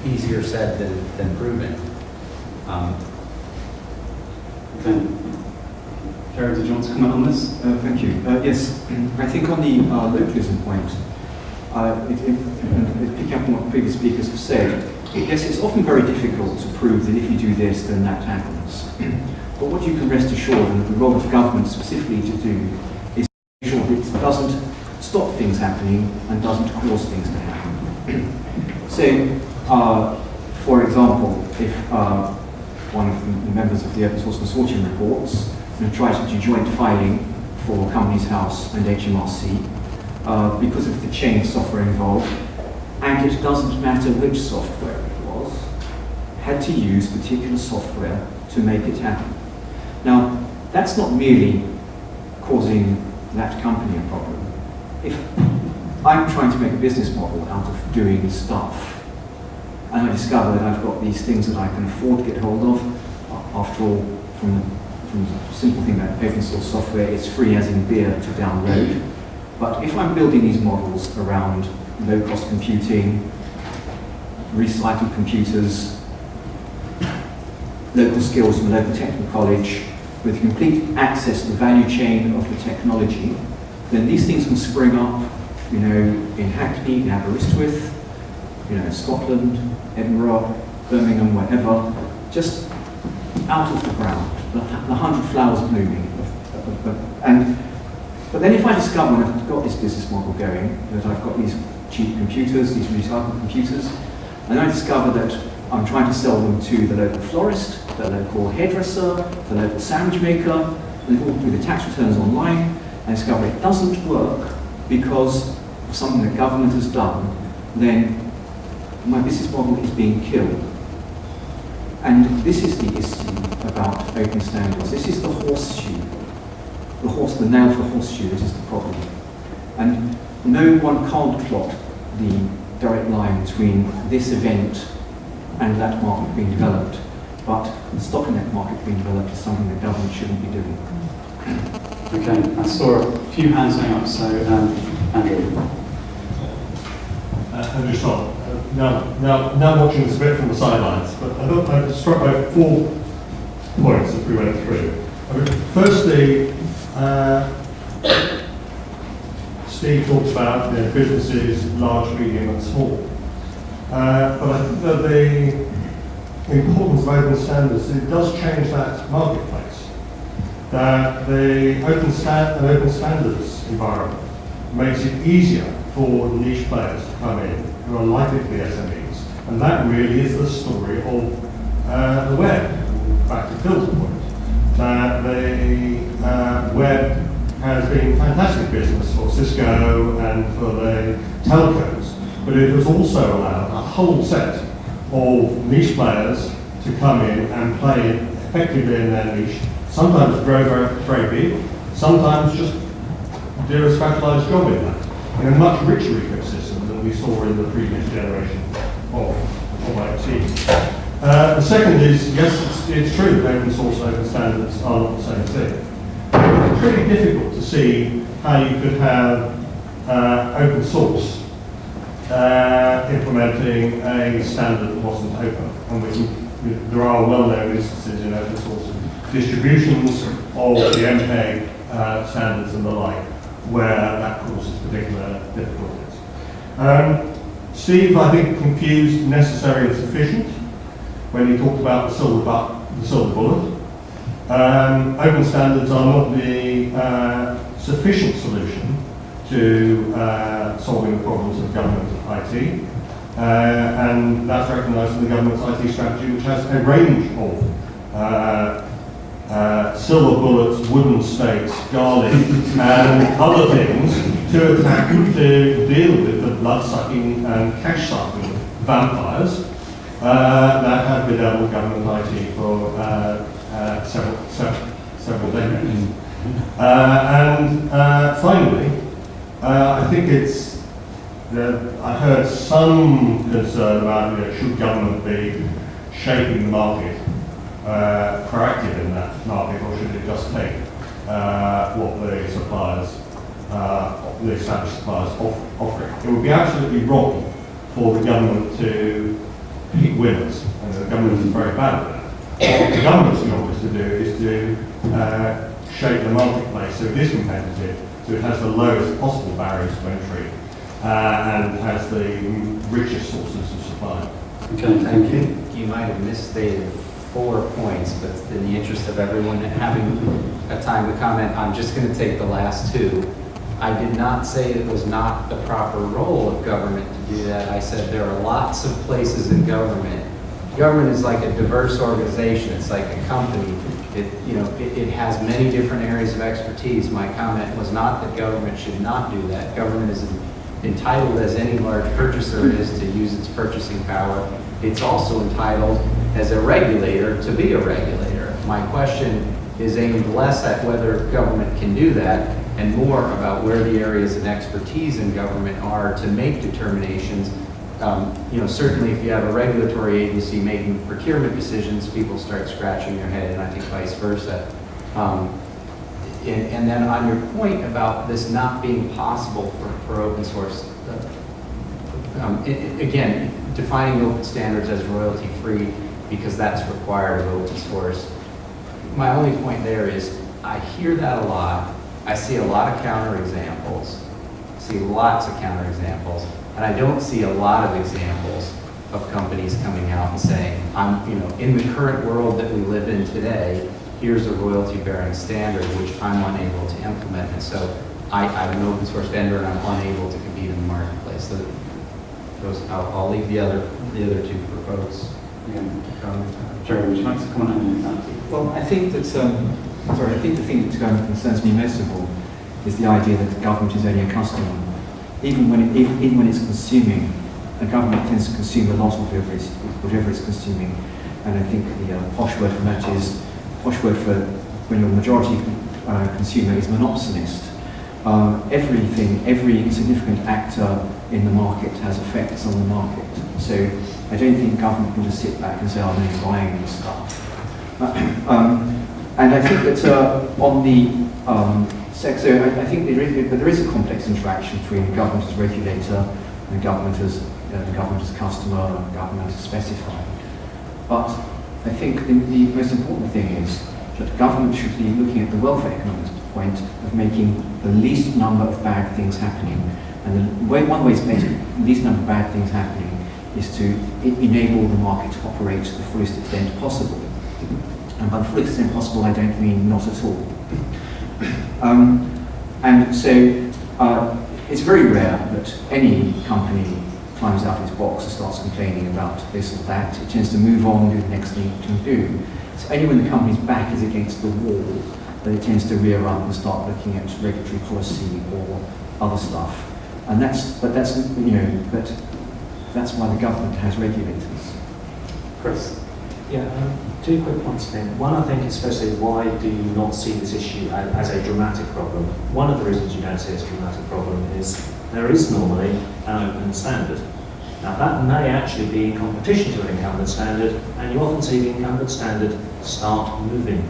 Speaker 6: easier said than proven.
Speaker 9: Jared, did you want to comment on this?
Speaker 2: Thank you. Yes, I think on the localism point, picking up on what previous speakers have said, yes, it's often very difficult to prove that if you do this, then that happens. But what you can rest assured, and the role of government specifically to do, is to make sure that it doesn't stop things happening and doesn't cause things to happen. So, for example, if one of the members of the Open Source Consortium reports tries to do joint filing for Companies House and HMRC, because of the change software involved, and it doesn't matter which software it was, had to use particular software to make it happen. Now, that's not merely causing that company a problem. If I'm trying to make a business model out of doing stuff, and I discover that I've got these things that I can afford to get hold of, after all, from the simple thing that open source software, it's free as in beer to download. But if I'm building these models around low-cost computing, recycled computers, local skills from a local technical college, with complete access to the value chain of the technology, then these things can spring up, in Hackney, in Aberystwyth, Scotland, Edinburgh, Birmingham, wherever, just out of the ground, the 100 flowers blooming. But then if I discover, when I've got this business model going, that I've got these cheap computers, these recycled computers, And I discover that I'm trying to sell them to the local florist, the local hairdresser, the local sandwich maker, and they've all do the tax returns online. I discover it doesn't work because of something the government has done. Then my business model is being killed. And this is the issue about open standards. This is the horseshoe. The nail for the horseshoe, this is the problem. And no one can't plot the direct line between this event and that market being developed. But stopping that market being developed is something the government shouldn't be doing.
Speaker 9: Okay, I saw a few hands going up, so Andrew.
Speaker 10: Andrew Scott. Now watching this a bit from the sidelines, but I thought I was struck by 4 points that we went through. I mean, firstly, Steve talks about businesses, large, medium and small. But I think that the importance of open standards, it does change that marketplace. That the open standards environment makes it easier for niche players to come in who are likely to be SMEs. And that really is the story of the web. Back to Phil's point, that the web has been fantastic business for Cisco and for the telcos, but it has also allowed a whole set of niche players to come in and play effectively in their niche, sometimes grow very big, sometimes just do a specialised job in that, in a much richer ecosystem than we saw in the previous generation of IT. The second is, yes, it's true that open source and open standards are not the same thing. It's pretty difficult to see how you could have open source implementing a standard that wasn't open. And there are well-known instances in open source distributions of the MK standards and the like, where that causes particular difficulties. Steve, I think, confused necessary and sufficient when he talked about the silver bullet. Open standards are not the sufficient solution to solving the problems of government IT. And that's recognised in the government's IT strategy, which has a range of silver bullets, wooden stakes, garlic, and other things to attack, to deal with the blood-sucking and cash-sucking vampires that have bedeviled government IT for several decades. And finally, I think it's I heard some concern about should government be shaping the market, proactive in that market, or should it just take what the suppliers, the established suppliers offer? It would be absolutely wrong for the government to pick winners, and the government is very bad at that. What the government's job is to shape the marketplace so it is competitive, so it has the lowest possible barriers to entry, and has the richest sources of supply.
Speaker 9: Okay, thank you.
Speaker 6: You might have misstated 4 points, but in the interest of everyone having a time to comment, I'm just going to take the last 2. I did not say it was not the proper role of government to do that. I said there are lots of places in government. Government is like a diverse organization. It's like a company. It has many different areas of expertise. My comment was not that government should not do that. Government is entitled, as any large purchaser is, to use its purchasing power. It's also entitled, as a regulator, to be a regulator. My question is aimed less at whether government can do that and more about where the areas of expertise in government are to make determinations. Certainly if you have a regulatory agency making procurement decisions, people start scratching their head, and I think vice versa. And then on your point about this not being possible for open source, again, defining open standards as royalty-free because that's required of open source. My only point there is I hear that a lot. I see a lot of counterexamples. I see lots of counterexamples. And I don't see a lot of examples of companies coming out and saying, in the current world that we live in today, here's a royalty-bearing standard which I'm unable to implement. And so I'm an open source vendor and I'm unable to compete in the marketplace. So I'll leave the other
Speaker 11: the other two proposed.
Speaker 9: Jerry, would you like to comment on that?
Speaker 2: Well, I think that, I think the thing that concerns me most of all is the idea that the government is only a customer. Even when it's consuming, the government tends to consume a lot of whatever it's consuming. And I think the posh word for that is, posh word for when you're a majority consumer is monopsonist. Every significant actor in the market has effects on the market. So I don't think government can just sit back and say, I'm only buying this stuff. And I think that on the so I think there is a complex interaction between the government as regulator and the government as customer and government as specifier. But I think the most important thing is that government should be looking at the welfare economics point of making the least number of bad things happening. And one way to make the least number of bad things happening is to enable the market to operate to the fullest extent possible. And by the fullest extent possible, I don't mean not at all. And so it's very rare that any company climbs out of its box and starts complaining about this or that. It tends to move on and do the next thing it can do. It's only when the company's back is against the wall that it tends to rear up and start looking at regulatory policy or other stuff. And that's why the government has regulators.
Speaker 9: Chris?
Speaker 12: Yeah, two quick points then. One, I think, especially, why do you not see this issue as a dramatic problem? One of the reasons you don't see it as a dramatic problem is there is normally an open standard. Now, that may actually be in competition to an incumbent standard, and you often see the incumbent standard start moving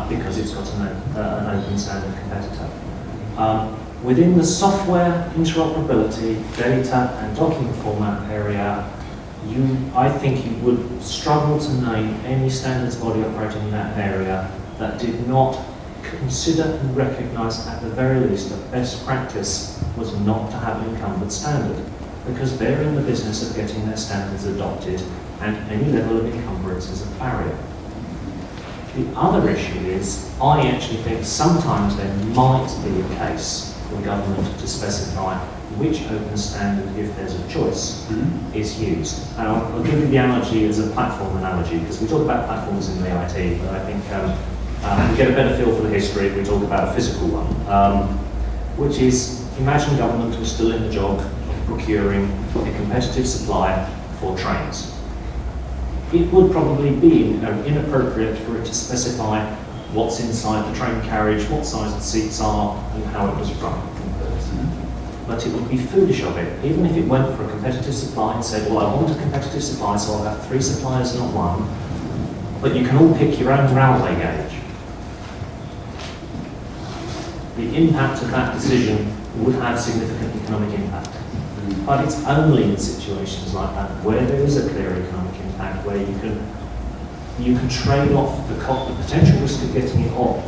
Speaker 12: because it's got an open standard competitor. Within the software interoperability, data and document format area, I think you would struggle to name any standards body operating in that area that did not consider and recognise at the very least that best practice was not to have an incumbent standard, because they're in the business of getting their standards adopted, and any level of encumbrance is a barrier. The other issue is, I actually think sometimes there might be a case for government to specify which open standard, if there's a choice, is used. And I'll give you the analogy as a platform analogy, because we talk about platforms in the IT, but I think we get a better feel for the history if we talk about a physical one, which is, imagine government was still in the job of procuring a competitive supply for trains. It would probably be inappropriate for it to specify what's inside the train carriage, what size the seats are, and how it was run. But it would be foolish of it, even if it went for a competitive supply and said, well, I want a competitive supply, so I'll have 3 suppliers, not 1, but you can all pick your own railway gauge. The impact of that decision would have significant economic impact. But it's only in situations like that where there is a clear economic impact, where you can trade off the potential risk of getting it wrong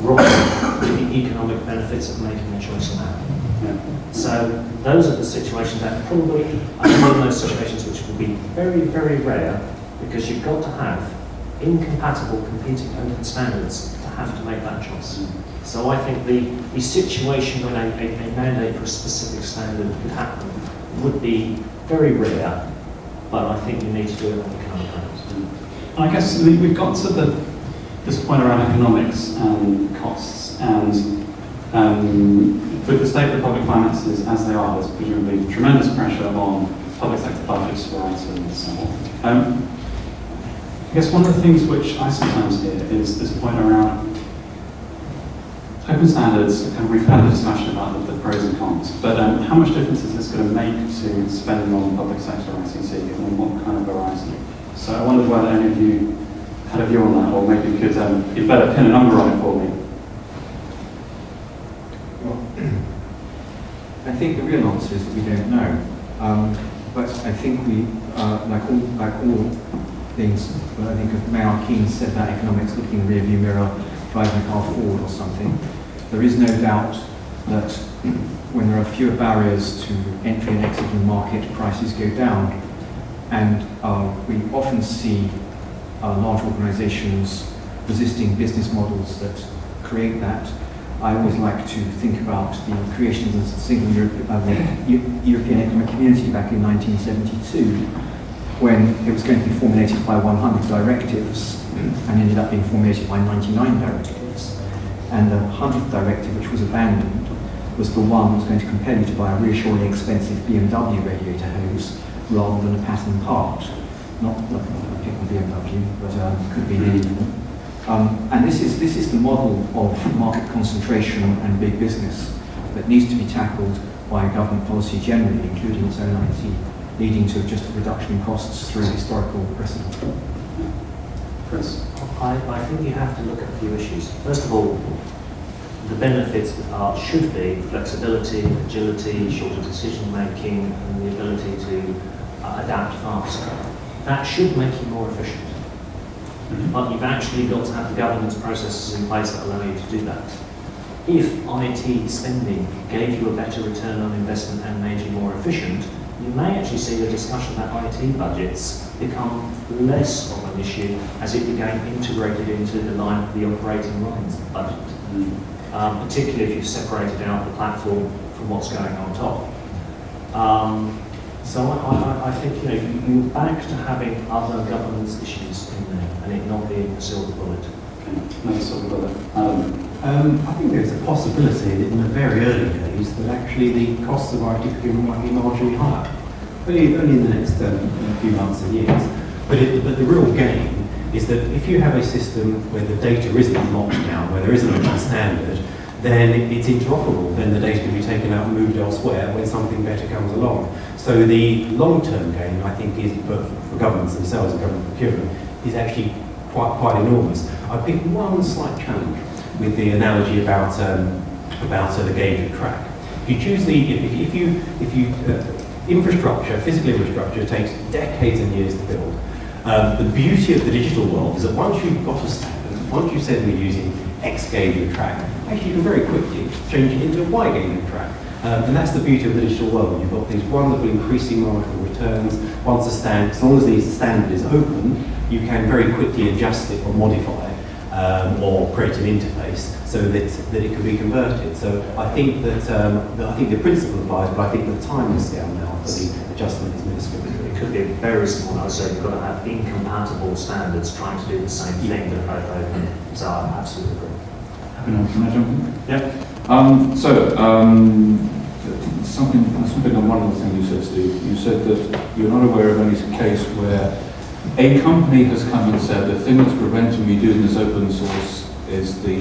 Speaker 12: with the economic benefits of making a choice on that. Yeah. So those are the situations that probably are in those situations which will be very, very rare, because you've got to have incompatible competing open standards to have to make that choice. So I think the situation when a mandate for a specific standard could happen would be very rare, but I think you need to do it on economic grounds.
Speaker 9: I guess we've got to this point around economics and costs, and with the state of the public finances as they are, there's presumably tremendous pressure on public sector budgets to rise and so on. I guess one of the things which I sometimes hear is this point around open standards. We've had a discussion about the pros and cons, but how much difference is this going to make to spending on public sector ICT, and on what kind of horizon? So I wondered whether any of you had a view on that, or maybe you could you'd better pin a number on it for me.
Speaker 2: Well, I think the real answer is that we don't know. But I think we, like all things, I think Mayor Keynes said that economics looking in the rearview mirror, driving a car forward or something. There is no doubt that when there are fewer barriers to entry and exit in the market, prices go down. And we often see large organizations resisting business models that create that. I always like to think about the creation of the single European Economic Community back in 1972, when it was going to be formulated by 100 directives and ended up being formulated by 99 directives. And the 100th directive, which was abandoned, was the one that was going to compel you to buy a reassuringly expensive BMW radiator hose rather than a pattern part. Not a pick on BMW, but could be any of them. And this is the model of market concentration and big business that needs to be tackled by government policy generally, including its own IT, leading to just a reduction in costs through historical precedent.
Speaker 9: Chris?
Speaker 12: I think you have to look at a few issues. First of all, the benefits should be flexibility, agility, shorter decision making, and the ability to adapt faster. That should make you more efficient. But you've actually got to have the governance processes in place that allow you to do that. If IT spending gave you a better return on investment and made you more efficient, you may actually see the discussion about IT budgets become less of an issue as it became integrated into the operating lines budget. Particularly if you've separated out the platform from what's going on top. So I think you're back to having other governance issues in there and it not being a silver bullet.
Speaker 9: No silver bullet.
Speaker 4: I think there's a possibility that in the very early days that actually the costs of IT procurement might be marginally higher. Only in the next few months and years. But the real gain is that if you have a system where the data isn't locked down, where there isn't a standard, then it's interoperable. Then the data can be taken out and moved elsewhere when something better comes along. So the long-term gain, I think, is for governments themselves and government procurement, is actually quite enormous. I pick one slight challenge with the analogy about the gauge of track. If you choose infrastructure, physical infrastructure takes decades and years to build. The beauty of the digital world is that once you've got a standard, once you've said we're using X gauge of track, actually you can very quickly change it into a Y gauge of track. And that's the beauty of the digital world. You've got these wonderful increasing marginal returns. Once as long as the standard is open, you can very quickly adjust it or modify or create an interface so that it can be converted. So I think that I think the principle applies, but I think the time scale now for the adjustment is minuscule.
Speaker 12: It could be a very small. I would say you've got to have incompatible standards trying to do the same thing that both open. So I absolutely agree.
Speaker 5: Can I jump in?
Speaker 9: Yeah.
Speaker 5: Something on one of the things you said, Steve. You said that you're not aware of any case where a company has come and said the thing that's preventing me doing this open source is the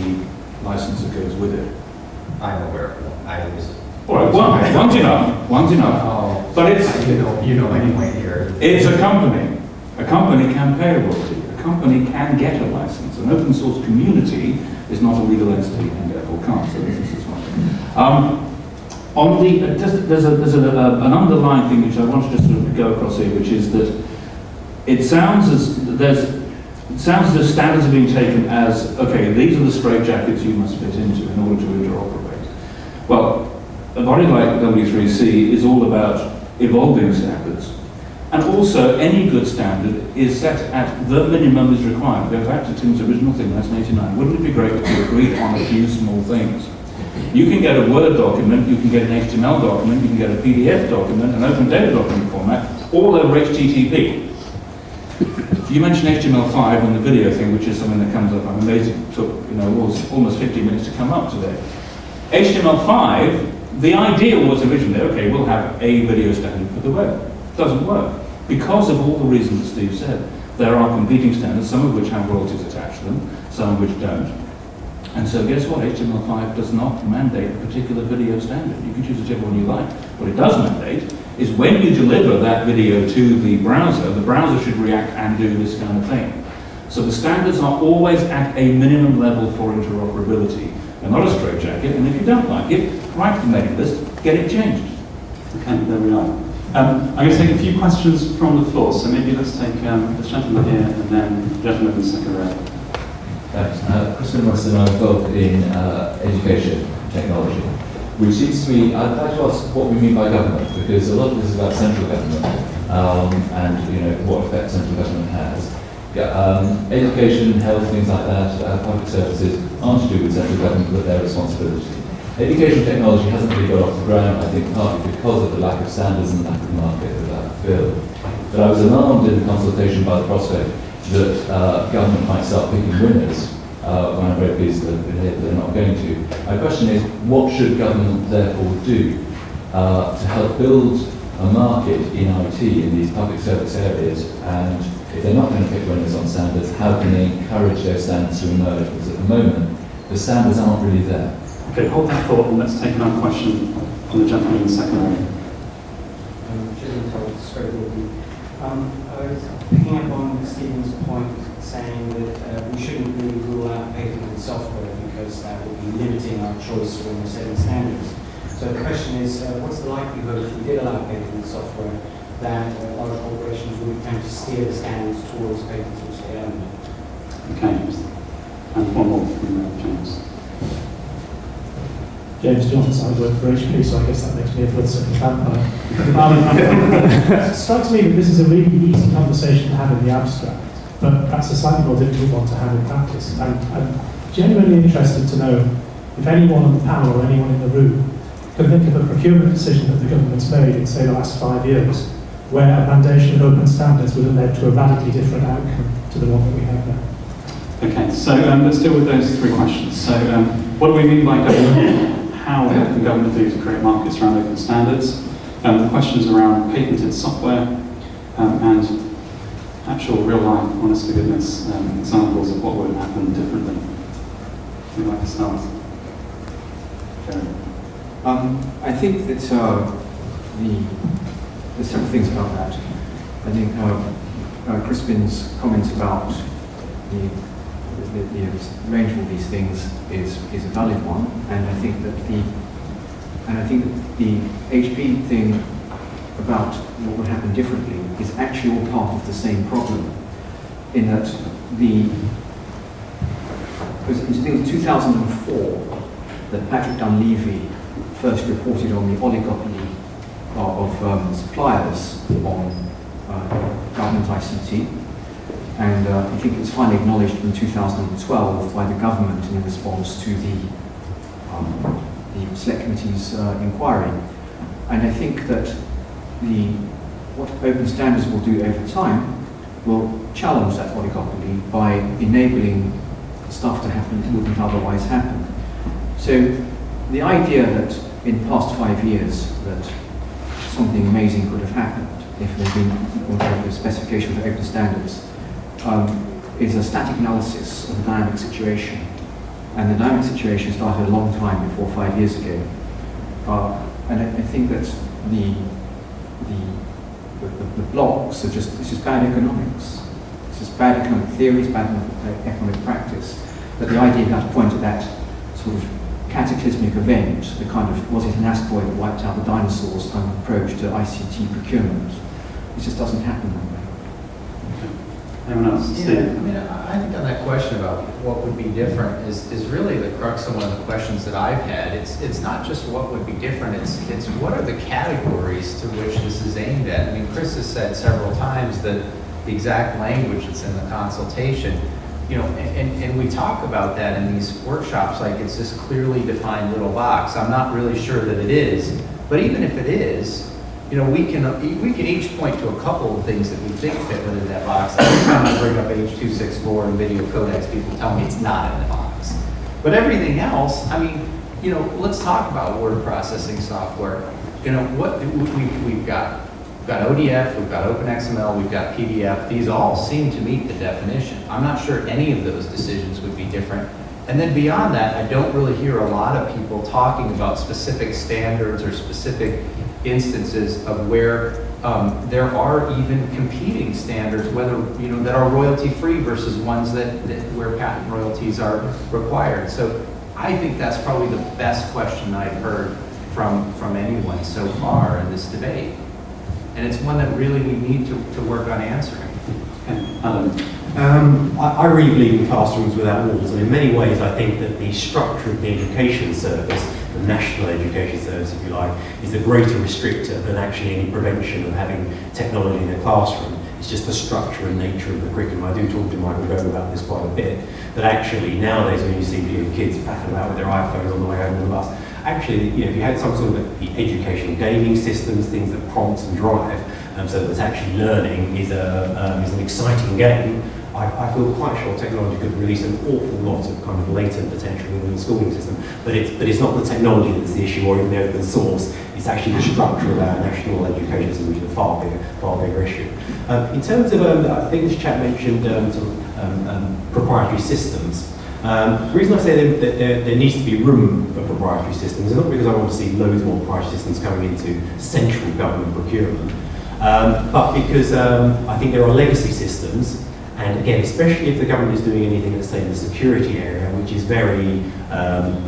Speaker 5: license that goes with it.
Speaker 2: I'm aware of that.
Speaker 5: All right, one's enough. One's enough.
Speaker 2: Oh,
Speaker 5: but it's
Speaker 2: you know anyway here.
Speaker 5: It's a company. A company can pay a royalty. A company can get a license. An open source community is not a legal entity and therefore can't. So this is one thing. There's an underlying thing which I want to just sort of go across here, which is that it sounds as though standards are being taken as, okay, these are the straitjackets you must fit into in order to interoperate. Well, a body like W3C is all about evolving standards. And also, any good standard is set at the minimum is required. Go back to Tim's original thing, 1989. Wouldn't it be great if we agreed on a few small things? You can get a Word document, you can get an HTML document, you can get a PDF document, an open data document format, all over HTTP. You mentioned HTML5 and the video thing, which is something that comes up. I'm amazed it took almost 15 minutes to come up today. HTML5, the idea was originally, okay, we'll have a video standard for the web. Doesn't work because of all the reasons that Steve said. There are competing standards, some of which have royalties attached to them, some of which don't. And so guess what? HTML5 does not mandate a particular video standard. You can choose whichever one you like. What it does mandate is when you deliver that video to the browser should react and do this kind of thing. So the standards are always at a minimum level for interoperability. They're not a straitjacket, and if you don't like it, write the mailing list, get it changed.
Speaker 9: Okay, there we are. I'm going to take a few questions from the floor, so maybe let's take this gentleman here and then the gentleman in the second row.
Speaker 11: Thanks. Chris and I are both in education technology, which seems to me, I'd like to ask what we mean by government, because a lot of this is about central government and what effect central government has. Education, health, things like that, public services aren't to do with central government, but their responsibility. Education technology hasn't really got off the ground, I think, partly because of the lack of standards and lack of market that that filled. But I was alarmed in the consultation by the prospect that government might start picking winners when I'm very pleased that they're not going to. My question is, what should government therefore do to help build a market in IT in these public service areas? And if they're not going to pick winners on standards, how can they encourage those standards to emerge? Because at the moment, the standards aren't really there.
Speaker 9: Okay, hold that thought and let's take another question from the gentleman in the second row.
Speaker 13: I was picking up on Stephen's point saying that we shouldn't really rule out patented software because that would be limiting our choice when we're setting standards. So the question is, what's the likelihood if we did allow patented software that large corporations would attempt to steer the standards towards patents which they own?
Speaker 9: Okay, and one more from James.
Speaker 14: James Johnson, I work for HP, so I guess that makes me a political vampire. It strikes me that this is a really easy conversation to have in the abstract, but perhaps a slightly more difficult one to have in practice. I'm genuinely interested to know if anyone on the panel or anyone in the room can think of a procurement decision that the government's made in, say, the last 5 years, where a foundation of open standards would have led to a radically different outcome to the one that we have now.
Speaker 9: Okay, so let's deal with those three questions. So what do we mean by government? How can government do to create markets around open standards? The questions around patented software and actual real-life, honest-to-goodness examples of what would happen differently. Would you like to start? Jeremy.
Speaker 2: I think that there's several things about that. I think Crispin's comments about the range of all these things is a valid one, and I think that the HP thing about what would happen differently is actually all part of the same problem. In that it was in 2004 that Patrick Dunleavy first reported on the oligopoly of suppliers on government ICT. And I think it was finally acknowledged in 2012 by the government in response to the Select Committee's inquiry. And I think that what open standards will do over time will challenge that oligopoly by enabling stuff to happen that wouldn't otherwise happen. So the idea that in the past 5 years that something amazing could have happened if there had been a specification for open standards is a static analysis of the dynamic situation. And the dynamic situation started a long time before 5 years ago. And I think that the blocks are it's just bad economics. It's just bad economic theories, bad economic practice. But the idea that point at that sort of cataclysmic event, the kind of, was it an asteroid that wiped out the dinosaurs kind of approach to ICT procurement, it just doesn't happen that way.
Speaker 9: Anyone else?
Speaker 6: Yeah, I mean, I think on that question about what would be different is really the crux of one of the questions that I've had. It's not just what would be different, it's what are the categories to which this is aimed at. I mean, Chris has said several times that the exact language that's in the consultation, and we talk about that in these workshops like it's this clearly defined little box. I'm not really sure that it is, but even if it is, we can each point to a couple of things that we think fit within that box. Every time I bring up H.264 and video codecs, people tell me it's not in the box. But everything else, I mean, let's talk about word processing software. What we've got ODF, we've got OpenXML, we've got PDF. These all seem to meet the definition. I'm not sure any of those decisions would be different. And then beyond that, I don't really hear a lot of people talking about specific standards or specific instances of where there are even competing standards, whether that are royalty-free versus ones that where patent royalties are required. So I think that's probably the best question I've heard from anyone so far in this debate, and it's one that really we need to work on answering.
Speaker 4: I really believe in classrooms without walls, and in many ways I think that the structure of the education service, the national education service if you like, is a greater restrictor than actually any prevention of having technology in a classroom. It's just the structure and nature of the curriculum. I do talk to Michael Gove about this quite a bit, that actually nowadays when you see kids faffing about with their iPhones on the way home on the bus, actually if you had some sort of the educational gaming systems, things that prompt and drive, so that actually learning is an exciting game, I feel quite sure technology could release an awful lot of kind of latent potential within the schooling system. But it's not the technology that's the issue, or even the open source. It's actually the structure of our national education system, which is a far bigger issue. In terms of, I think this chap mentioned proprietary systems. The reason I say that there needs to be room for proprietary systems is not because I want to see loads more proprietary systems coming into central government procurement, but because I think there are legacy systems. And again, especially if the government is doing anything, let's say, in the security area, which is very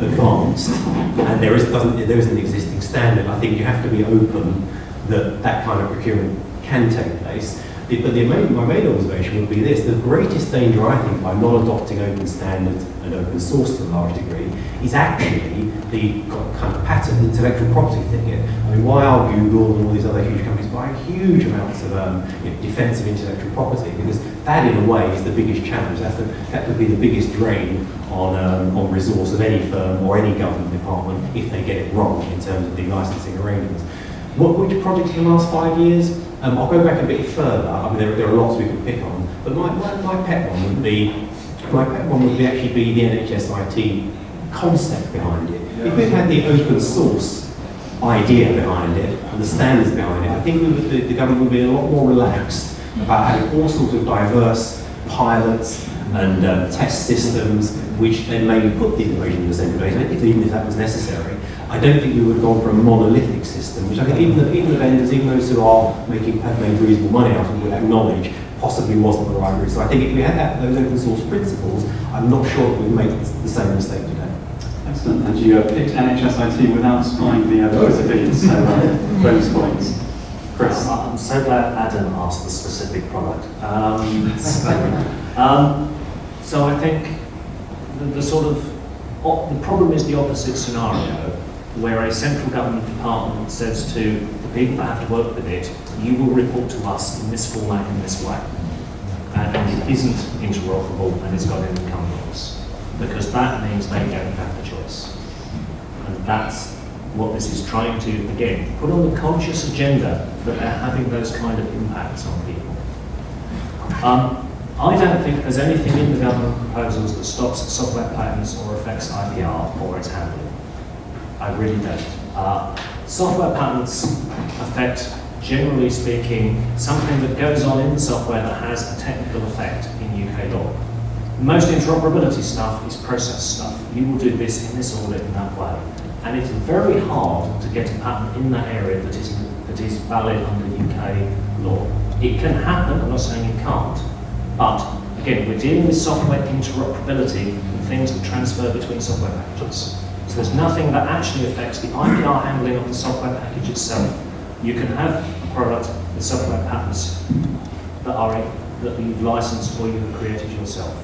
Speaker 4: advanced, and there is an existing standard, I think you have to be open that that kind of procurement can take place. But my main observation would be this: the greatest danger, I think, by not adopting open standards and open source to a large degree is actually the kind of patent intellectual property thicket. I mean, why are Google and all these other huge companies buying huge amounts of defensive intellectual property? Because that, in a way, is the biggest challenge. That would be the biggest drain on resource of any firm or any government department if they get it wrong in terms of the licensing arrangements. Which projects in the last 5 years? I'll go back a bit further. I mean, there are lots we could pick on, but my pet one would be actually be the NHS IT concept behind it. If we had the open source idea behind it and the standards behind it, I think the government would be a lot more relaxed about having all sorts of diverse pilots and test systems, which then maybe put the innovation in the centre of data, even if that was necessary. I don't think we would have gone for a monolithic system, which I think even the vendors, even those who have made reasonable money out of it, would acknowledge possibly wasn't the right route. So I think if we had those open source principles, I'm not sure that we'd make the same mistake today.
Speaker 9: Excellent. And you picked NHS IT without spying the civilians, so bonus points. Chris?
Speaker 12: I'm so glad Adam asked the specific product. So I think the problem is the opposite scenario, where a central government department says to the people that have to work with it, you will report to us in this format, in this way. And it isn't interoperable and it's got an incumbents, because that means they don't have the choice. And that's what this is trying to, again, put on the conscious agenda that they're having those kind of impacts on people. I don't think there's anything in the government proposals that stops software patents or affects IPR or its handling. I really don't. Software patents affect, generally speaking, something that goes on in the software that has a technical effect in UK law. Most interoperability stuff is process stuff. You will do this in this order in that way. And it's very hard to get a patent in that area that is valid under UK law. It can happen, I'm not saying it can't, but again, we're dealing with software interoperability and things that transfer between software packages. So there's nothing that actually affects the IPR handling of the software package itself. You can have a product with software patents that you've licensed or you've created yourself.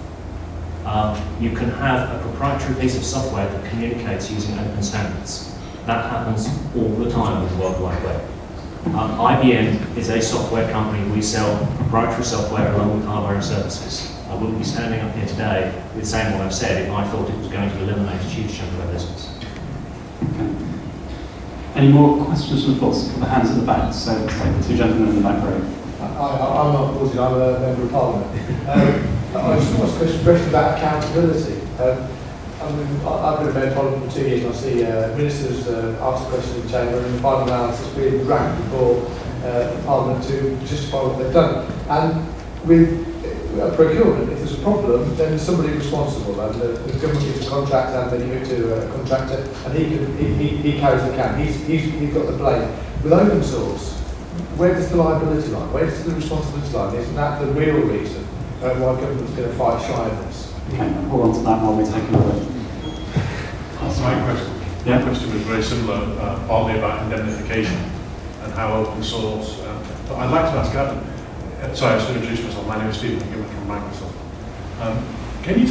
Speaker 12: You can have a proprietary piece of software that communicates using open standards. That happens all the time with the World Wide Web. IBM is a software company. We sell proprietary software along with hardware and services. I wouldn't be standing up here today with saying what I've said if I thought it was going to eliminate a huge chunk of our business.
Speaker 9: Okay. Any more questions from the floor? Put the hands at the back. So let's take the two gentlemen in the back row.
Speaker 15: I'm not Woody, I'm a member of Parliament. I just want to ask a question about accountability. I've been a member of Parliament for 2 years and I see ministers ask a question in the Chamber and the final analysis being dragged before Parliament to justify what they've done. And with procurement, if there's a problem, then there's somebody responsible, and the government gives a contract and they give it to a contractor, and he carries the can. He's got the blame. With open source, where does the liability lie? Where does the responsibility lie? Isn't that the real reason why government's going to fight shy of this?
Speaker 9: Okay, hold on to that while we take another.
Speaker 16: That's my question. My question was very similar, partly about indemnification and how open source. But I'd like to ask Adam. Sorry, I should introduce myself. My name is Stephen. I'm from Microsoft. Can you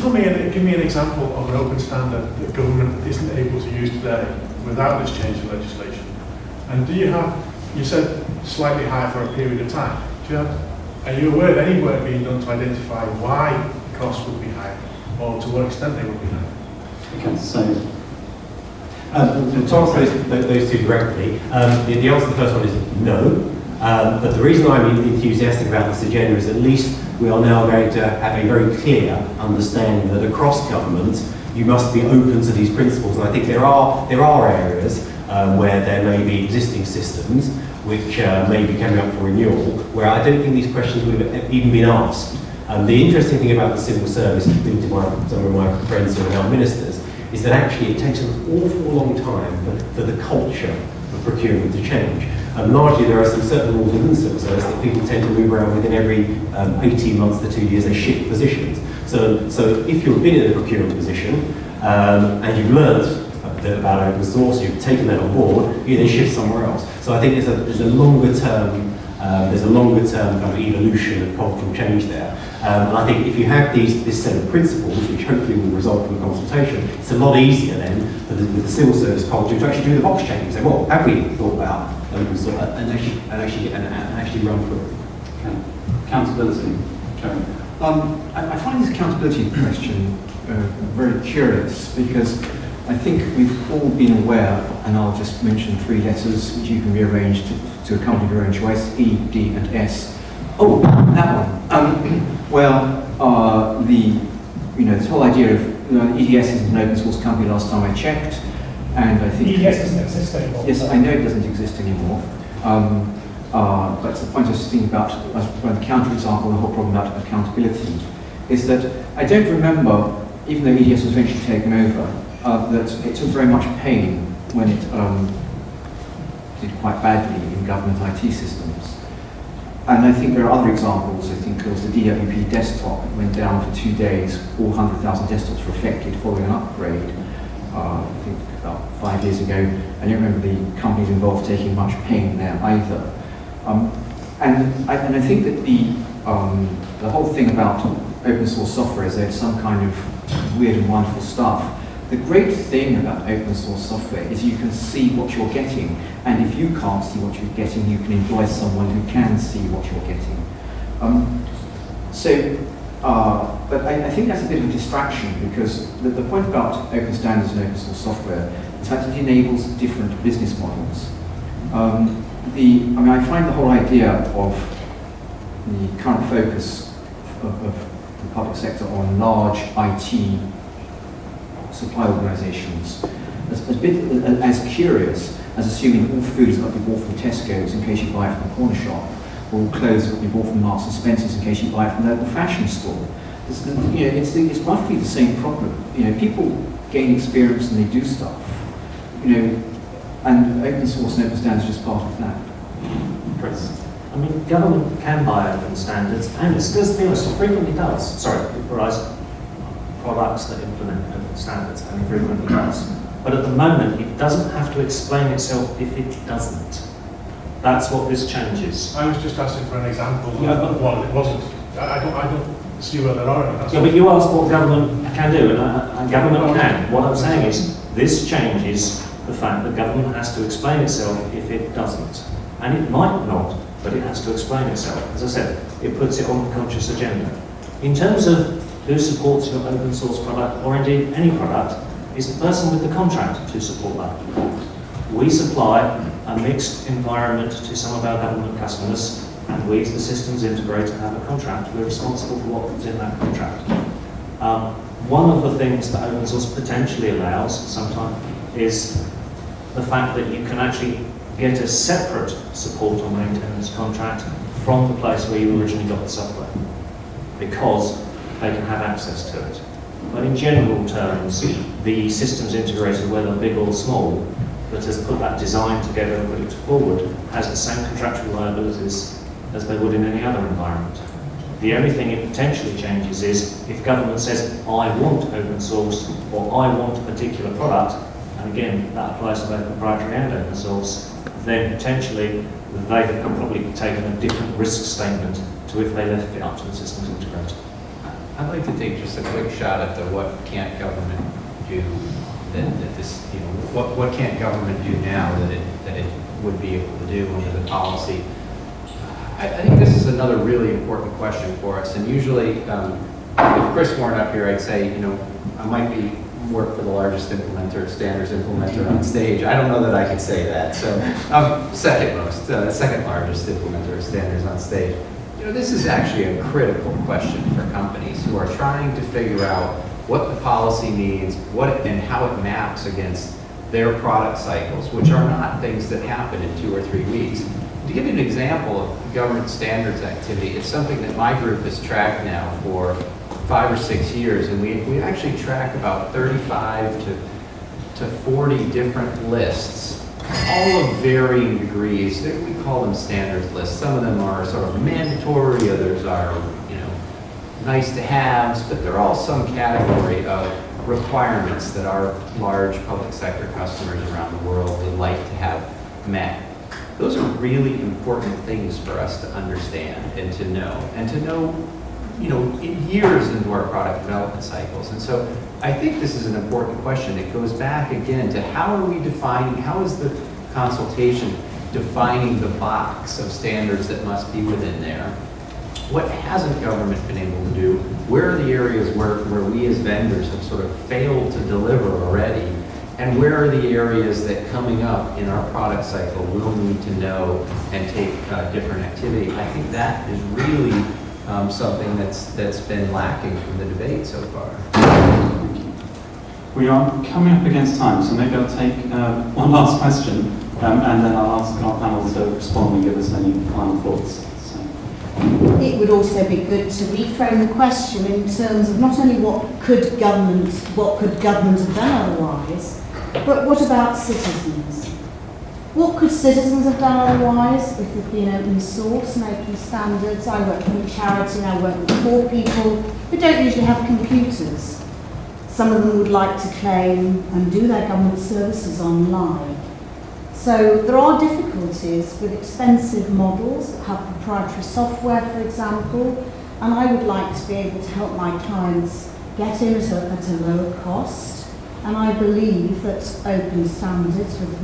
Speaker 16: give me an example of an open standard that government isn't able to use today without this change in legislation? And do you have? You said slightly higher for a period of time. Are you aware of any work being done to identify why the costs would be higher, or to what extent they would be higher?
Speaker 4: Okay, so to answer those two directly, the answer to the first one is no. But the reason I'm enthusiastic about this agenda is at least we are now going to have a very clear understanding that across government you must be open to these principles. And I think there are areas where there may be existing systems which may be coming up for renewal, where I don't think these questions would have even been asked. The interesting thing about the civil service, speaking to some of my friends who are now ministers, is that actually it takes an awful long time for the culture of procurement to change. Largely there are some certain rules within the civil service that people tend to move around within every 18 months to 2 years, they shift positions. So if you've been in a procurement position and you've learned about open source, you've taken that on board, you then shift somewhere else. So I think there's a longer term kind of evolution of cultural change there. And I think if you have this set of principles, which hopefully will result from a consultation, it's a lot easier then with the civil service culture to actually do the box checking. Say, well, have we thought about open source and actually run through it?
Speaker 1: Accountability.
Speaker 2: I find this accountability question very curious, because I think we've all been aware, and I'll just mention 3 letters which you can rearrange to accompany your own choice: E, D, and S. Oh, that one. This whole idea of EDS isn't an open source company last time I checked, and I think
Speaker 14: EDS doesn't exist anymore.
Speaker 2: Yes, I know it doesn't exist anymore. But the point I was thinking about, the counterexample, the whole problem about accountability, is that I don't remember, even though EDS was eventually taken over, that it took very much pain when it did quite badly in government IT systems. And I think there are other examples. I think there was the DWP desktop. It went down for 2 days. All 100,000 desktops were affected following an upgrade. I think about 5 years ago. I don't remember the companies involved taking much pain there either. And I think that the whole thing about open source software is that it's some kind of weird and wonderful stuff. The great thing about open source software is you can see what you're getting, and if you can't see what you're getting, you can employ someone who can see what you're getting. But I think that's a bit of a distraction, because the point about open standards and open source software is that it enables different business models. I find the whole idea of the current focus of the public sector on large IT supply organisations as curious as assuming that all food has got to be bought from Tesco's in case you buy it from a corner shop, or all clothes have got to be bought from Marks and Spencer's in case you buy it from a local fashion store. It's roughly the same problem. People gain experience and they do stuff. And open source and open standards is just part of that.
Speaker 12: Chris? I mean, government can buy open standards, and let's be honest, it frequently does. Sorry, it provides products that implement open standards, and it frequently does. But at the moment, it doesn't have to explain itself if it doesn't. That's what this changes.
Speaker 16: I was just asking for an example of what it wasn't. I don't see where there are any.
Speaker 12: Yeah, but you asked what government can do, and government can. What I'm saying is, this changes the fact that government has to explain itself if it doesn't. And it might not, but it has to explain itself. As I said, it puts it on the conscious agenda. In terms of who supports your open source product, or indeed any product, is the person with the contract to support that. We supply a mixed environment to some of our government customers, and we as the systems integrator have a contract. We're responsible for what's in that contract. One of the things that open source potentially allows sometimes is the fact that you can actually get a separate support or maintenance contract from the place where you originally got the software, because they can have access to it. But in general terms, the systems integrator, whether big or small, that has put that design together and put it forward, has the same contractual liabilities as they would in any other environment. The only thing it potentially changes is if government says, I want open source, or I want a particular product, and again, that applies to both proprietary and open source, then potentially they have probably taken a different risk statement to if they left it up to the systems integrator.
Speaker 6: I'd like to take just a quick shot at the what can't government do, what can't government do now that it would be able to do under the policy. I think this is another really important question for us, and usually if Chris weren't up here, I'd say, I might be work for the largest implementer, standards implementer on stage. I don't know that I could say that. So second largest implementer of standards on stage. You know, this is actually a critical question for companies who are trying to figure out what the policy means, and how it maps against their product cycles, which are not things that happen in 2 or 3 weeks. To give you an example of government standards activity, it's something that my group has tracked now for 5 or 6 years, and we actually track about 35 to 40 different lists, all of varying degrees. We call them standards lists. Some of them are sort of mandatory, others are, you know, nice to haves, but they're all some category of requirements that our large public sector customers around the world would like to have met. Those are really important things for us to understand and to know, you know, years into our product development cycles. And so I think this is an important question. It goes back again to how is the consultation defining the box of standards that must be within there? What hasn't government been able to do? Where are the areas where we as vendors have sort of failed to deliver already? And where are the areas that coming up in our product cycle will need to know and take different activity? I think that is really something that's been lacking from the debate so far.
Speaker 9: We are coming up against time, so maybe I'll take one last question, and then I'll ask our panel to respond and give us any final thoughts.
Speaker 17: It would also be good to reframe the question in terms of not only what could government have done otherwise, but what about citizens? What could citizens have done otherwise if there'd been open source and open standards? I work for a charity, I work with poor people who don't usually have computers. Some of them would like to claim and do their government services online. So there are difficulties with expensive models that have proprietary software, for example, and I would like to be able to help my clients get in at a lower cost. And I believe that open standards with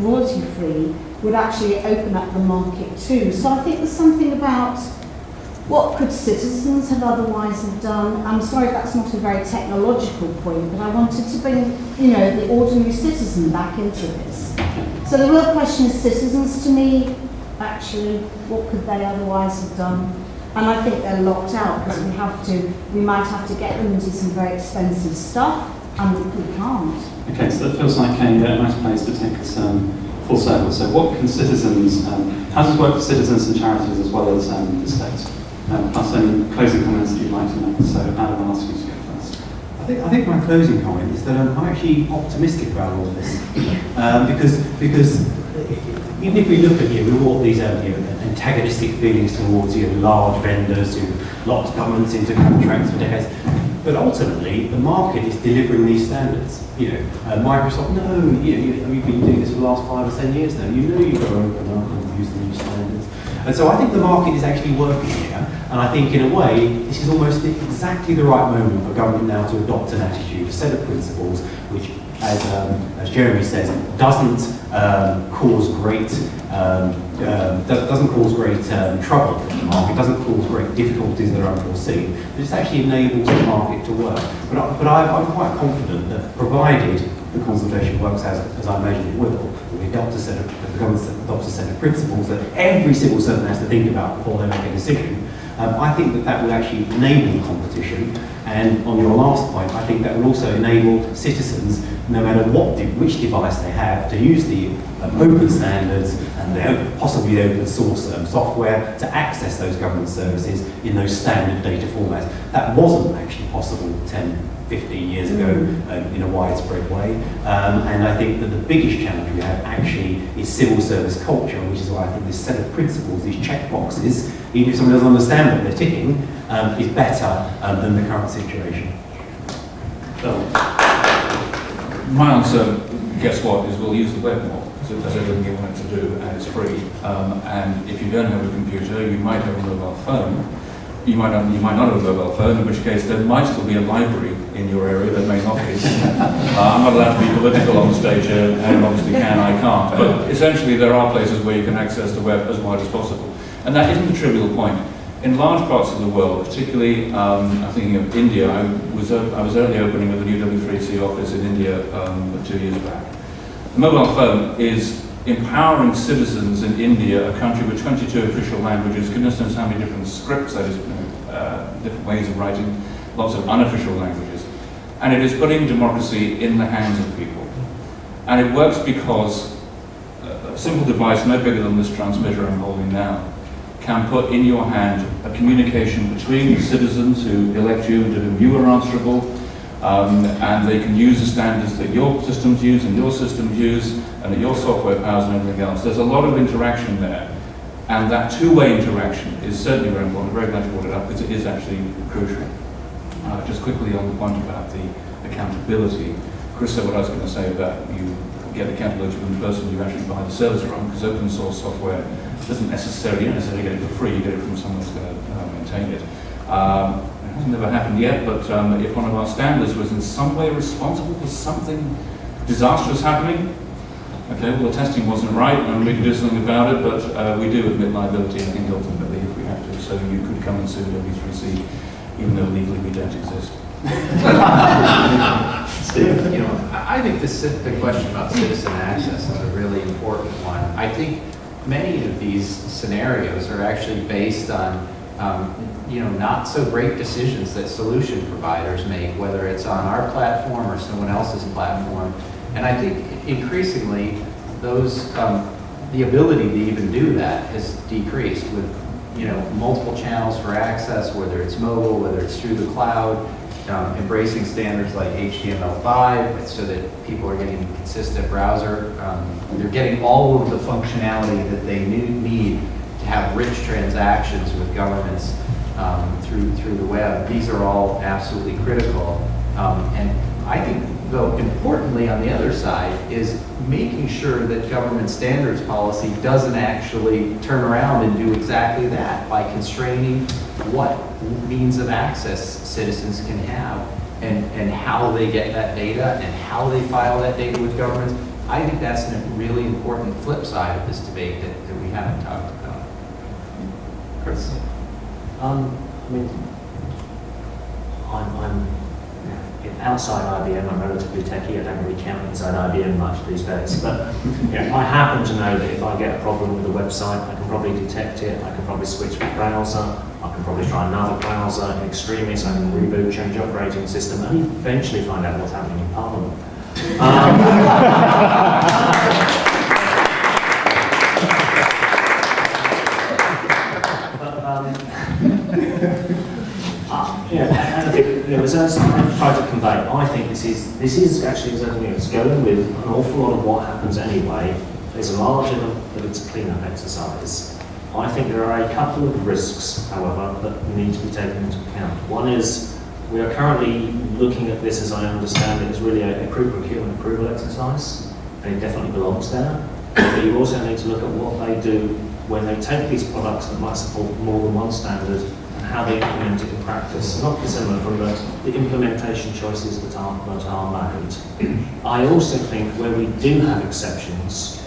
Speaker 17: royalty-free would actually open up the market too. So I think there's something about what could citizens have otherwise have done. I'm sorry if that's not a very technological point, but I wanted to bring, you know, the ordinary citizen back into this. So the real question is citizens to me, actually, what could they otherwise have done? And I think they're locked out because we might have to get them into some very expensive stuff, and we can't.
Speaker 9: Okay, so that feels like a nice place to take us full circle. So what can citizens, how does it work for citizens and charities as well as the state? Plus any closing comments that you'd like to make. So Adam, I'll ask you to go first.
Speaker 4: I think my closing comment is that I'm actually optimistic about all of this. Because even if we look at with all these antagonistic feelings towards large vendors who locked governments into contracts for decades, but ultimately the market is delivering these standards. Microsoft, we've been doing this for the last 5 or 10 years now. You've got to open up and use the new standards. And so I think the market is actually working here, and I think in a way this is almost exactly the right moment for government now to adopt an attitude, a set of principles which, as Jeremy says, doesn't cause great trouble in the market, doesn't cause great difficulties that are unforeseen, but it actually enables the market to work. But I'm quite confident that provided the consultation works as I imagine it will, the government adopts a set of principles that every civil servant has to think about before they make a decision. I think that will actually enable competition, and on your last point, I think that will also enable citizens, no matter which device they have, to use the open standards and possibly the open source software to access those government services in those standard data formats. That wasn't actually possible 10, 15 years ago in a widespread way. And I think that the biggest challenge we have actually is civil service culture, which is why I think this set of principles, these checkboxes, even if someone doesn't understand what they're ticking, is better than the current situation.
Speaker 5: My answer, guess what, is we'll use the web more, as everything you want it to do, and it's free. And if you don't have a computer, you might have a mobile phone. You might not have a mobile phone, in which case there might still be a library in your area, there may not be. I'm not allowed to be political on the stage here, and obviously I can't. But essentially there are places where you can access the web as wide as possible. And that isn't a trivial point. in large parts of the world, particularly I'm thinking of India. I was early opening of the new W3C office in India 2 years back. The mobile phone is empowering citizens in India, a country with 22 official languages, goodness knows how many different scripts, that is, different ways of writing, lots of unofficial languages. And it is putting democracy in the hands of people. And it works because a simple device no bigger than this transmitter I'm holding now can put in your hand a communication between citizens who elect you and to whom you are answerable, and they can use the standards that your systems use and your systems use, and that your software powers and everything else. There's a lot of interaction there, and that two-way interaction is certainly very important. I'm very glad you brought it up, because it is actually crucial. Just quickly on the point about the accountability, Chris said what I was going to say about you get accountability from the person you actually buy the service from, because open source software doesn't necessarily get it for free, you get it from someone who's going to maintain it. It hasn't ever happened yet, but if one of our standards was in some way responsible for something disastrous happening, okay, well the testing wasn't right and we can do something about it, but we do admit liability, I think, ultimately, if we have to. So you could come and sue W3C, even though legally we don't exist.
Speaker 6: Steve, I think the question about citizen access is a really important one. I think many of these scenarios are actually based on not so great decisions that solution providers make, whether it's on our platform or someone else's platform. And I think increasingly those the ability to even do that has decreased with multiple channels for access, whether it's mobile, whether it's through the cloud, embracing standards like HTML5 so that people are getting consistent browser. They're getting all of the functionality that they need to have rich transactions with governments through the web. These are all absolutely critical. And I think, though, importantly on the other side is making sure that government standards policy doesn't actually turn around and do exactly that by constraining what means of access citizens can have and how they get that data and how they file that data with governments. I think that's a really important flip side of this debate that we haven't talked about. Chris?
Speaker 12: I'm outside IBM, I'm relatively techie, I don't really count inside IBM much these days, but I happen to know that if I get a problem with a website, I can probably detect it, I can probably switch my browser, I can probably try another browser, in extremis I can reboot, change operating system, and eventually find out what's happening in Parliament. And I think, as I've tried to convey, I think this is actually exactly it's going with an awful lot of what happens anyway. There's a large enough that it's a clean-up exercise. I think there are a couple of risks, however, that need to be taken into account. One is we are currently looking at this, as I understand it, as really a pre-procurement approval exercise, and it definitely belongs there. But you also need to look at what they do when they take these products that might support more than one standard and how they implement it in practice. Not dissimilar from the implementation choices that are made. I also think where we do have exceptions,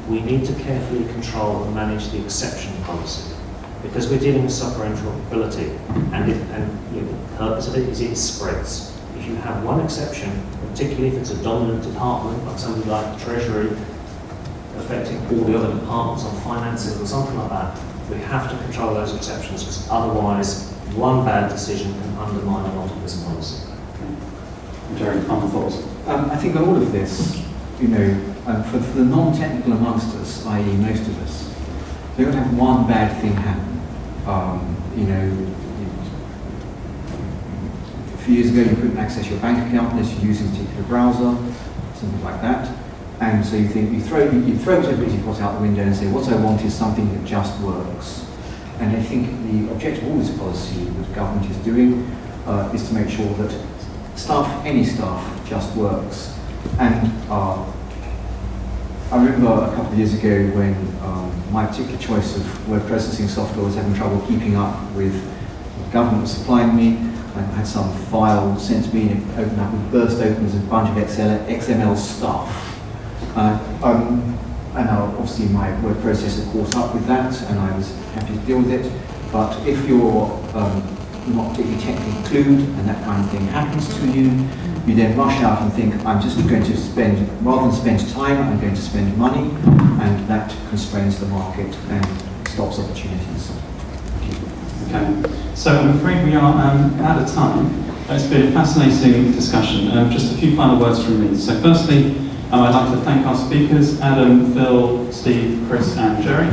Speaker 12: we need to carefully control and manage the exception policy, because we're dealing with software interoperability, and the purpose of it is it spreads. If you have one exception, particularly if it's a dominant department, like something like the Treasury, affecting all the other departments on finances or something like that, we have to control those exceptions, because otherwise one bad decision can undermine a lot of this policy.
Speaker 2: Jerry, final thoughts? I think on all of this, for the non-technical amongst us, i.e. most of us, they're going to have one bad thing happen. A few years ago you couldn't access your bank account unless you're using a particular browser, something like that. And so you throw whatever it is you've got out the window and say, what I want is something that just works. And I think the objective of all this policy that government is doing is to make sure that any stuff, just works. And I remember a couple of years ago when my particular choice of word processing software was having trouble keeping up with what government was supplying me. I had some file sent to me and it opened up and burst open as a bunch of XML stuff. And obviously my word processor caught up with that and I was happy to deal with it. But if you're not particularly technically clued and that kind of thing happens to you, you then rush out and think, I'm just going to spend, rather than spend time, I'm going to spend money, and that constrains the market and stops opportunities.
Speaker 9: Okay, so I'm afraid we are out of time. It's been a fascinating discussion. Just a few final words from me. So firstly, I'd like to thank our speakers, Adam, Phil, Steve, Chris and Jerry.